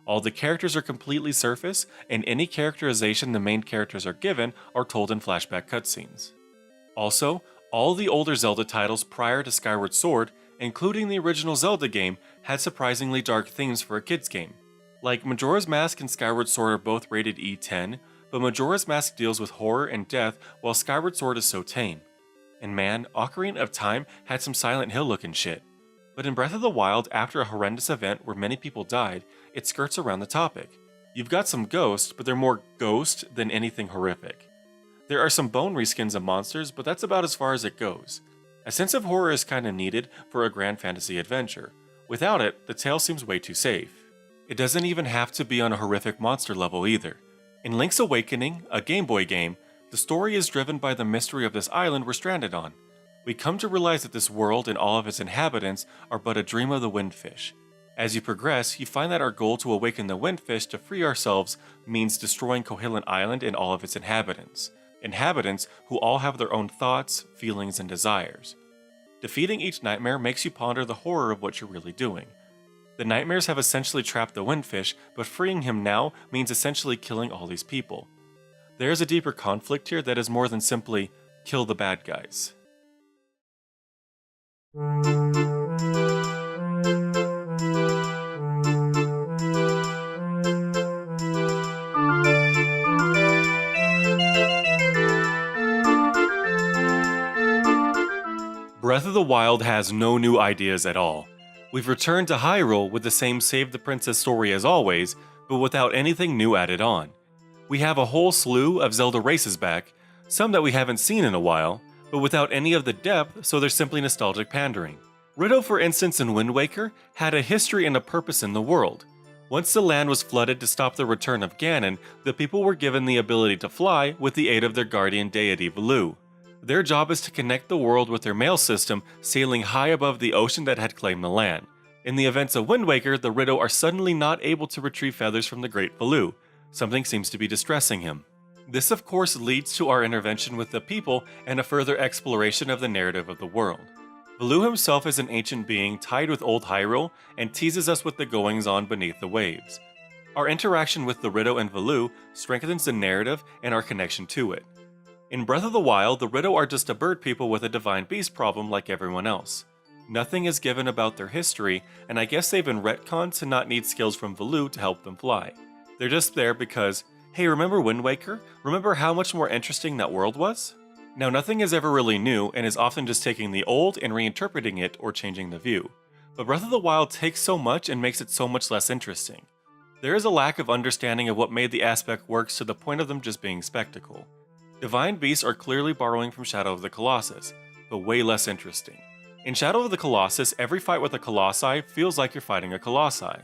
All the characters are completely surface, and any characterization the main characters are given are told in flashback cutscenes. Also, all the older Zelda titles prior to Skyward Sword, including the original Zelda game, had surprisingly dark themes for a kids game. Like, Majora's Mask and Skyward Sword are both rated E10, but Majora's Mask deals with horror and death while Skyward Sword is so tame. And man, Ocarina of Time had some Silent Hill looking shit. But in Breath of the Wild, after a horrendous event where many people died, it skirts around the topic. You've got some ghosts, but they're more ghost than anything horrific. There are some bone reskins of monsters, but that's about as far as it goes. A sense of horror is kinda needed for a grand fantasy adventure. Without it, the tale seems way too safe. It doesn't even have to be on a horrific monster level either. In Link's Awakening, a Game Boy game, the story is driven by the mystery of this island we're stranded on. We come to realize that this world and all of its inhabitants are but a dream of the Windfish. As you progress, you find that our goal to awaken the Windfish to free ourselves means destroying Koholint Island and all of its inhabitants. Inhabitants who all have their own thoughts, feelings, and desires. Defeating each nightmare makes you ponder the horror of what you're really doing. The nightmares have essentially trapped the Windfish, but freeing him now means essentially killing all these people. There is a deeper conflict here that is more than simply kill the bad guys. Breath of the Wild has no new ideas at all. We've returned to Hyrule with the same Save the Princess story as always, but without anything new added on. We have a whole slew of Zelda races back, some that we haven't seen in a while, but without any of the depth, so they're simply nostalgic pandering. Rito, for instance, in Wind Waker, had a history and a purpose in the world. Once the land was flooded to stop the return of Ganon, the people were given the ability to fly with the aid of their guardian deity Velu. Their job is to connect the world with their mail system, sailing high above the ocean that had claimed the land. In the events of Wind Waker, the Rito are suddenly not able to retrieve feathers from the Great Velu. Something seems to be distressing him. This of course leads to our intervention with the people and a further exploration of the narrative of the world. Velu himself is an ancient being tied with old Hyrule and teases us with the goings-on beneath the waves. Our interaction with the Rito and Velu strengthens the narrative and our connection to it. In Breath of the Wild, the Rito are just a bird people with a divine beast problem like everyone else. Nothing is given about their history, and I guess they've been retconned to not need skills from Velu to help them fly. They're just there because, hey, remember Wind Waker? Remember how much more interesting that world was? Now, nothing is ever really new and is often just taking the old and reinterpreting it or changing the view. But Breath of the Wild takes so much and makes it so much less interesting. There is a lack of understanding of what made the aspect works to the point of them just being spectacle. Divine beasts are clearly borrowing from Shadow of the Colossus, but way less interesting. In Shadow of the Colossus, every fight with a Colossi feels like you're fighting a Colossi.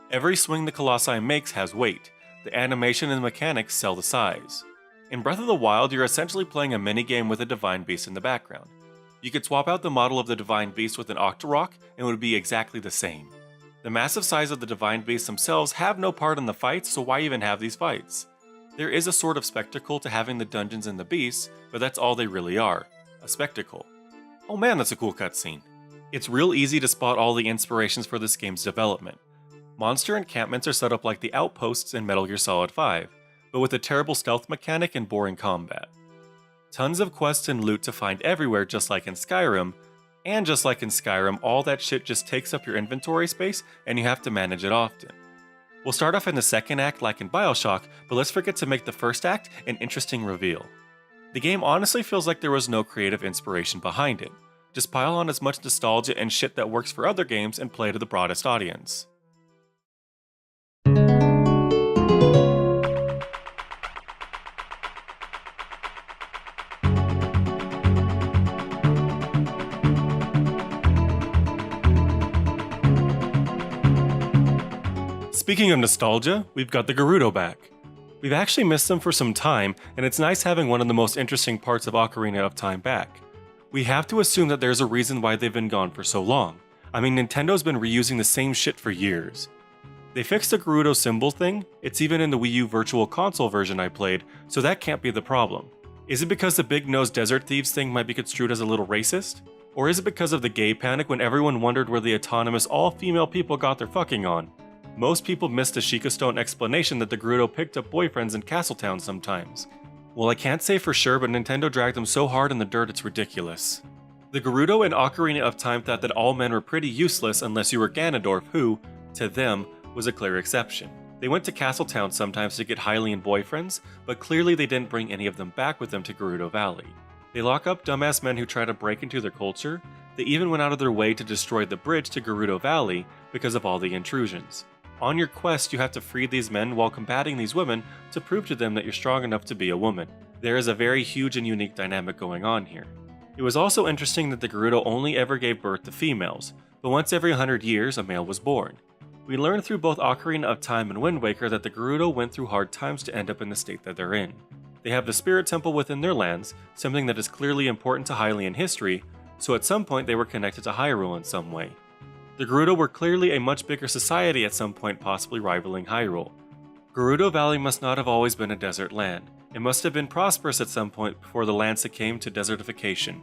Every swing the Colossi makes has weight. The animation and mechanics sell the size. In Breath of the Wild, you're essentially playing a minigame with a Divine Beast in the background. You could swap out the model of the Divine Beast with an Octorok and it would be exactly the same. The massive size of the Divine Beasts themselves have no part in the fights, so why even have these fights? There is a sort of spectacle to having the dungeons and the beasts, but that's all they really are, a spectacle. Oh man, that's a cool cutscene. It's real easy to spot all the inspirations for this game's development. Monster encampments are set up like the outposts in Metal Gear Solid 5, but with a terrible stealth mechanic and boring combat. Tons of quests and loot to find everywhere just like in Skyrim, and just like in Skyrim, all that shit just takes up your inventory space and you have to manage it often. We'll start off in the second act like in Bioshock, but let's forget to make the first act an interesting reveal. The game honestly feels like there was no creative inspiration behind it. Just pile on as much nostalgia and shit that works for other games and play to the broadest audience. Speaking of nostalgia, we've got the Gerudo back. We've actually missed them for some time, and it's nice having one of the most interesting parts of Ocarina of Time back. We have to assume that there's a reason why they've been gone for so long. I mean, Nintendo's been reusing the same shit for years. They fixed the Gerudo symbol thing, it's even in the Wii U Virtual Console version I played, so that can't be the problem. Is it because the big-nosed Desert Thieves thing might be construed as a little racist? Or is it because of the gay panic when everyone wondered where the autonomous all-female people got their fucking on? Most people missed the Sheikah Stone explanation that the Gerudo picked up boyfriends in Castletown sometimes. Well, I can't say for sure, but Nintendo dragged them so hard in the dirt it's ridiculous. The Gerudo in Ocarina of Time thought that all men were pretty useless unless you were Ganondorf, who, to them, was a clear exception. They went to Castletown sometimes to get Hylian boyfriends, but clearly they didn't bring any of them back with them to Gerudo Valley. They lock up dumbass men who try to break into their culture. They even went out of their way to destroy the bridge to Gerudo Valley because of all the intrusions. On your quest, you have to free these men while combating these women to prove to them that you're strong enough to be a woman. There is a very huge and unique dynamic going on here. It was also interesting that the Gerudo only ever gave birth to females, but once every 100 years, a male was born. We learned through both Ocarina of Time and Wind Waker that the Gerudo went through hard times to end up in the state that they're in. They have the Spirit Temple within their lands, something that is clearly important to Hylian history, so at some point they were connected to Hyrule in some way. The Gerudo were clearly a much bigger society at some point, possibly rivaling Hyrule. Gerudo Valley must not have always been a desert land. It must have been prosperous at some point before the land succumbed to desertification.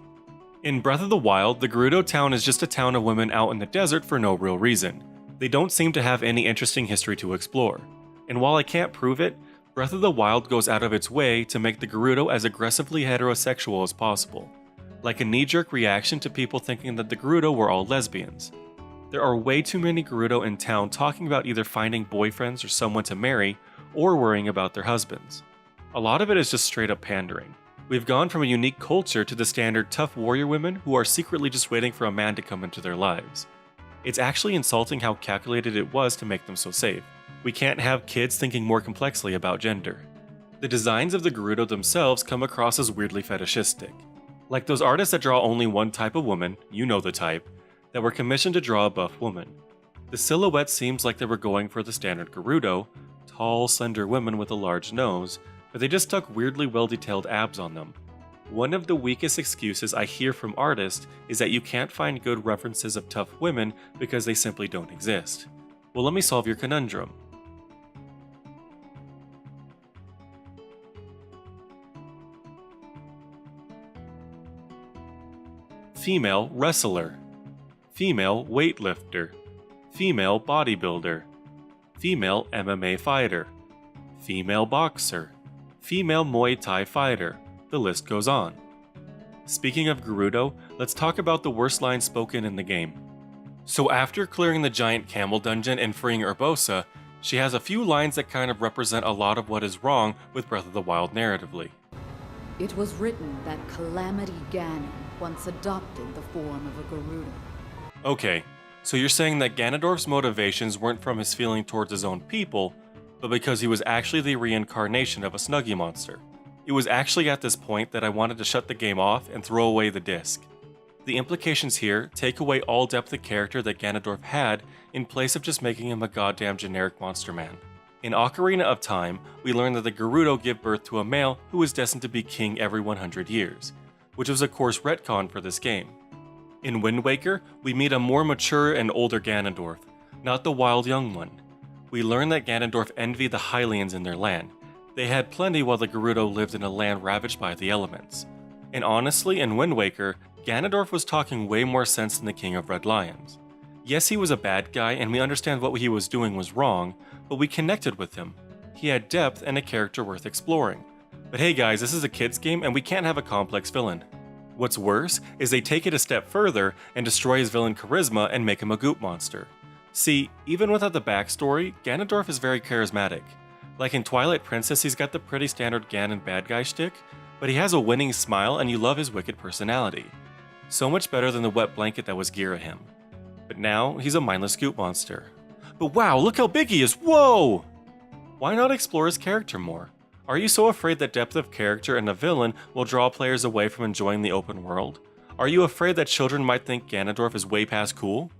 In Breath of the Wild, the Gerudo town is just a town of women out in the desert for no real reason. They don't seem to have any interesting history to explore. And while I can't prove it, Breath of the Wild goes out of its way to make the Gerudo as aggressively heterosexual as possible. Like a knee-jerk reaction to people thinking that the Gerudo were all lesbians. There are way too many Gerudo in town talking about either finding boyfriends or someone to marry, or worrying about their husbands. A lot of it is just straight up pandering. We've gone from a unique culture to the standard tough warrior women who are secretly just waiting for a man to come into their lives. It's actually insulting how calculated it was to make them so safe. We can't have kids thinking more complexly about gender. The designs of the Gerudo themselves come across as weirdly fetishistic. Like those artists that draw only one type of woman, you know the type, that were commissioned to draw a buff woman. The silhouette seems like they were going for the standard Gerudo, tall, slender women with a large nose, but they just stuck weirdly well-detailed abs on them. One of the weakest excuses I hear from artists is that you can't find good references of tough women because they simply don't exist. Well, let me solve your conundrum. Female wrestler. Female weightlifter, female bodybuilder, female MMA fighter, female boxer, female Muay Thai fighter, the list goes on. Speaking of Gerudo, let's talk about the worst line spoken in the game. So after clearing the giant camel dungeon and freeing Urbosa, she has a few lines that kind of represent a lot of what is wrong with Breath of the Wild narratively. It was written that Calamity Ganon once adopted the form of a Gerudo. Okay, so you're saying that Ganondorf's motivations weren't from his feeling towards his own people, but because he was actually the reincarnation of a Snuggie monster. It was actually at this point that I wanted to shut the game off and throw away the disc. The implications here take away all depth of character that Ganondorf had in place of just making him a goddamn generic monster man. In Ocarina of Time, we learn that the Gerudo give birth to a male who is destined to be king every 100 years, which was of course retconned for this game. In Wind Waker, we meet a more mature and older Ganondorf, not the wild young one. We learn that Ganondorf envied the Hylians in their land. They had plenty while the Gerudo lived in a land ravaged by the elements. And honestly, in Wind Waker, Ganondorf was talking way more sense than the King of Red Lions. Yes, he was a bad guy and we understand what he was doing was wrong, but we connected with him. He had depth and a character worth exploring. But hey guys, this is a kids game and we can't have a complex villain. What's worse is they take it a step further and destroy his villain charisma and make him a goop monster. See, even without the backstory, Ganondorf is very charismatic. Like in Twilight Princess, he's got the pretty standard Ganon bad guy shtick, but he has a winning smile and you love his wicked personality. So much better than the wet blanket that was Girahim. But now, he's a mindless goop monster. But wow, look how big he is, whoa! Why not explore his character more? Are you so afraid that depth of character and a villain will draw players away from enjoying the open world? Are you afraid that children might think Ganondorf is way past cool?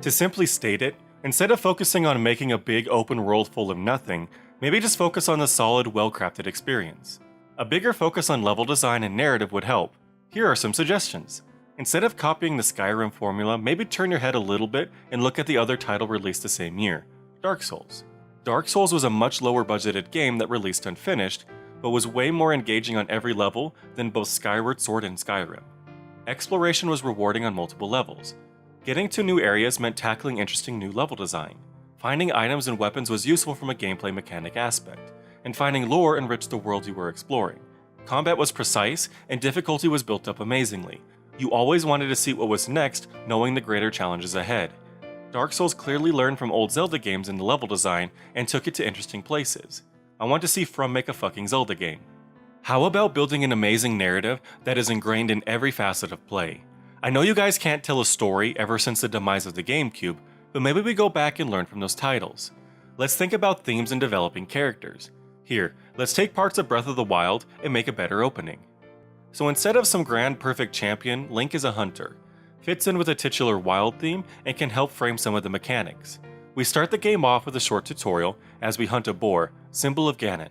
To simply state it, instead of focusing on making a big open world full of nothing, maybe just focus on the solid, well-crafted experience. A bigger focus on level design and narrative would help. Here are some suggestions. Instead of copying the Skyrim formula, maybe turn your head a little bit and look at the other title released the same year, Dark Souls. Dark Souls was a much lower budgeted game that released unfinished, but was way more engaging on every level than both Skyward Sword and Skyrim. Exploration was rewarding on multiple levels. Getting to new areas meant tackling interesting new level design. Finding items and weapons was useful from a gameplay mechanic aspect, and finding lore enriched the world you were exploring. Combat was precise, and difficulty was built up amazingly. You always wanted to see what was next, knowing the greater challenges ahead. Dark Souls clearly learned from old Zelda games in the level design, and took it to interesting places. I want to see From make a fucking Zelda game. How about building an amazing narrative that is ingrained in every facet of play? I know you guys can't tell a story ever since the demise of the GameCube, but maybe we go back and learn from those titles. Let's think about themes and developing characters. Here, let's take parts of Breath of the Wild and make a better opening. So instead of some grand perfect champion, Link is a hunter. Fits in with a titular wild theme and can help frame some of the mechanics. We start the game off with a short tutorial as we hunt a boar, symbol of Ganon.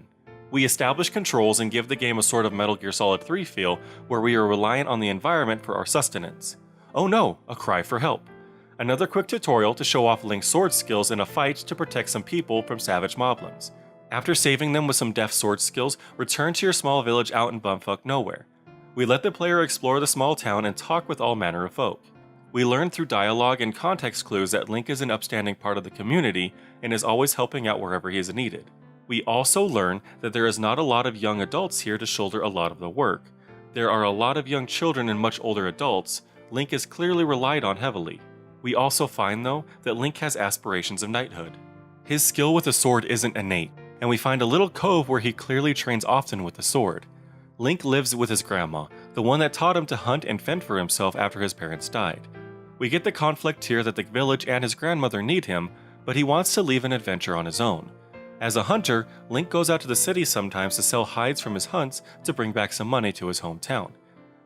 We establish controls and give the game a sort of Metal Gear Solid 3 feel where we are reliant on the environment for our sustenance. Oh no, a cry for help. Another quick tutorial to show off Link's sword skills in a fight to protect some people from savage moblins. After saving them with some deft sword skills, return to your small village out in bumfuck nowhere. We let the player explore the small town and talk with all manner of folk. We learn through dialogue and context clues that Link is an upstanding part of the community and is always helping out wherever he is needed. We also learn that there is not a lot of young adults here to shoulder a lot of the work. There are a lot of young children and much older adults. Link is clearly relied on heavily. We also find, though, that Link has aspirations of knighthood. His skill with the sword isn't innate, and we find a little cove where he clearly trains often with the sword. Link lives with his grandma, the one that taught him to hunt and fend for himself after his parents died. We get the conflict here that the village and his grandmother need him, but he wants to leave an adventure on his own. As a hunter, Link goes out to the city sometimes to sell hides from his hunts to bring back some money to his hometown.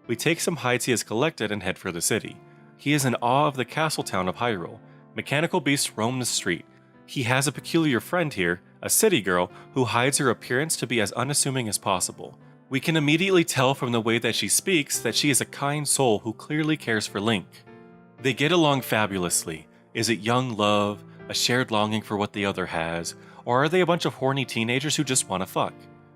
We take some hides he has collected and head for the city. He is in awe of the castle town of Hyrule. Mechanical beasts roam the street. He has a peculiar friend here, a city girl, who hides her appearance to be as unassuming as possible. We can immediately tell from the way that she speaks that she is a kind soul who clearly cares for Link. They get along fabulously. Is it young love, a shared longing for what the other has, or are they a bunch of horny teenagers who just want to fuck?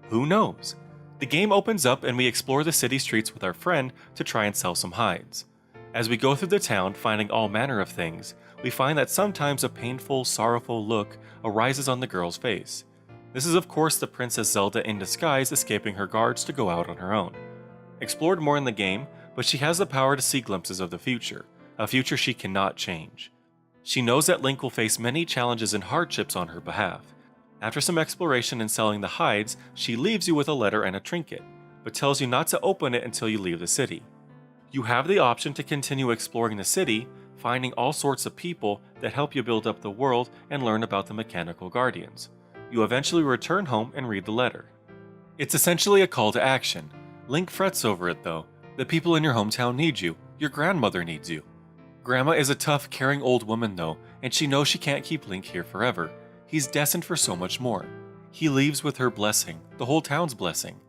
Who knows? The game opens up and we explore the city streets with our friend to try and sell some hides. As we go through the town finding all manner of things, we find that sometimes a painful, sorrowful look arises on the girl's face. This is of course the Princess Zelda in disguise escaping her guards to go out on her own. Explored more in the game, but she has the power to see glimpses of the future, a future she cannot change. She knows that Link will face many challenges and hardships on her behalf. After some exploration and selling the hides, she leaves you with a letter and a trinket, but tells you not to open it until you leave the city. You have the option to continue exploring the city, finding all sorts of people that help you build up the world and learn about the mechanical guardians. You eventually return home and read the letter. It's essentially a call to action. Link frets over it though. The people in your hometown need you. Your grandmother needs you. Grandma is a tough, caring old woman though, and she knows she can't keep Link here forever. He's destined for so much more. He leaves with her blessing, the whole town's blessing.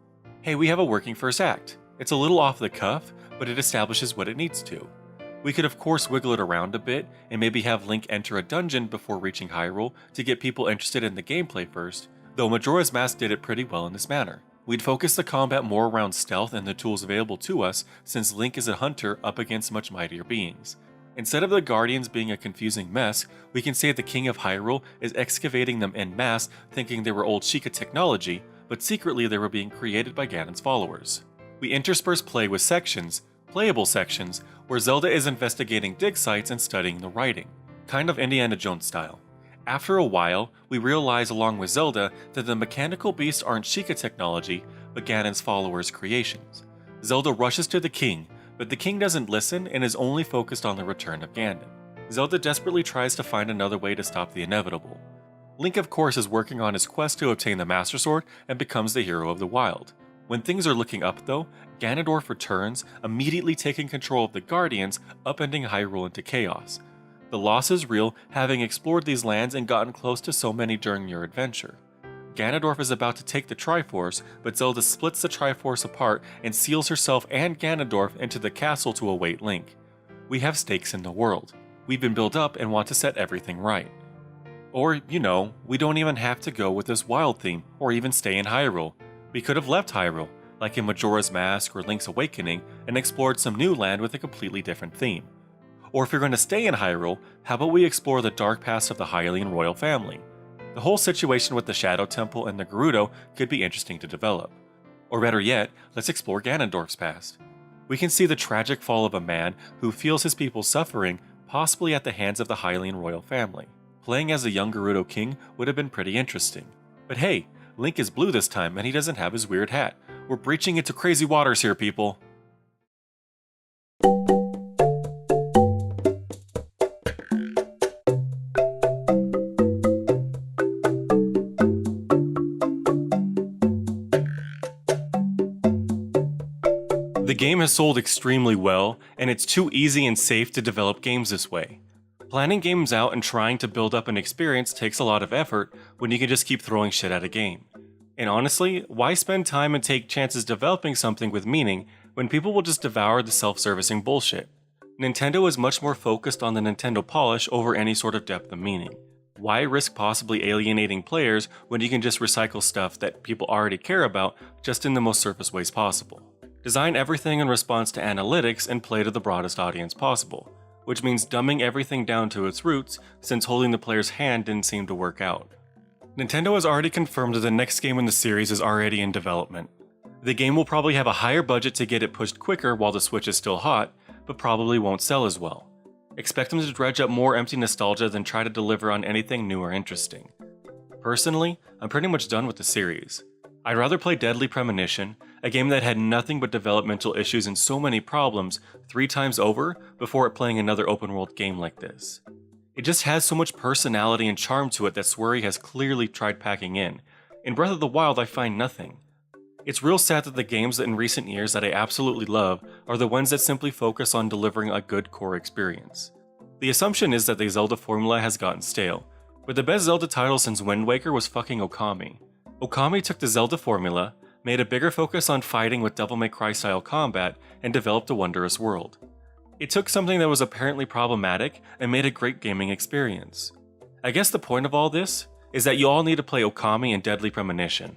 Hey, we have a working first act. It's a little off the cuff, but it establishes what it needs to. We could of course wiggle it around a bit and maybe have Link enter a dungeon before reaching Hyrule to get people interested in the gameplay first, though Majora's Mask did it pretty well in this manner. We'd focus the combat more around stealth and the tools available to us since Link is a hunter up against much mightier beings. Instead of the Guardians being a confusing mess, we can say the King of Hyrule is excavating them en masse thinking they were old Sheikah technology, but secretly they were being created by Ganon's followers. We intersperse play with sections, playable sections, where Zelda is investigating dig sites and studying the writing, kind of Indiana Jones style. After a while, we realize along with Zelda that the mechanical beasts aren't Sheikah technology, but Ganon's followers' creations. Zelda rushes to the king, but the king doesn't listen and is only focused on the return of Ganon. Zelda desperately tries to find another way to stop the inevitable. Link of course is working on his quest to obtain the Master Sword and becomes the hero of the wild. When things are looking up though, Ganondorf returns, immediately taking control of the Guardians, upending Hyrule into chaos. The loss is real, having explored these lands and gotten close to so many during your adventure. Ganondorf is about to take the Triforce, but Zelda splits the Triforce apart and seals herself and Ganondorf into the castle to await Link. We have stakes in the world. We've been built up and want to set everything right. Or, we don't even have to go with this wild theme, or even stay in Hyrule. We could have left Hyrule, like in Majora's Mask or Link's Awakening, and explored some new land with a completely different theme. Or if you're going to stay in Hyrule, how about we explore the dark past of the Hylian royal family? The whole situation with the Shadow Temple and the Gerudo could be interesting to develop. Or better yet, let's explore Ganondorf's past. We can see the tragic fall of a man who feels his people suffering, possibly at the hands of the Hylian royal family. Playing as a young Gerudo king would have been pretty interesting. But hey, Link is blue this time and he doesn't have his weird hat. We're breaching into crazy waters here, people. The game has sold extremely well, and it's too easy and safe to develop games this way. Planning games out and trying to build up an experience takes a lot of effort when you can just keep throwing shit at a game. And honestly, why spend time and take chances developing something with meaning when people will just devour the self-servicing bullshit? Nintendo is much more focused on the Nintendo polish over any sort of depth of meaning. Why risk possibly alienating players when you can just recycle stuff that people already care about just in the most surface ways possible? Design everything in response to analytics and play to the broadest audience possible, which means dumbing everything down to its roots since holding the player's hand didn't seem to work out. Nintendo has already confirmed that the next game in the series is already in development. The game will probably have a higher budget to get it pushed quicker while the Switch is still hot, but probably won't sell as well. Expect them to dredge up more empty nostalgia than try to deliver on anything new or interesting. Personally, I'm pretty much done with the series. I'd rather play Deadly Premonition, a game that had nothing but developmental issues and so many problems 3 times over before playing another open world game like this. It just has so much personality and charm to it that Swery has clearly tried packing in. In Breath of the Wild I find nothing. It's real sad that the games that in recent years that I absolutely love are the ones that simply focus on delivering a good core experience. The assumption is that the Zelda formula has gotten stale, but the best Zelda title since Wind Waker was fucking Okami. Okami took the Zelda formula, made a bigger focus on fighting with Devil May Cry style combat, and developed a wondrous world. It took something that was apparently problematic and made a great gaming experience. I guess the point of all this is that you all need to play Okami and Deadly Premonition.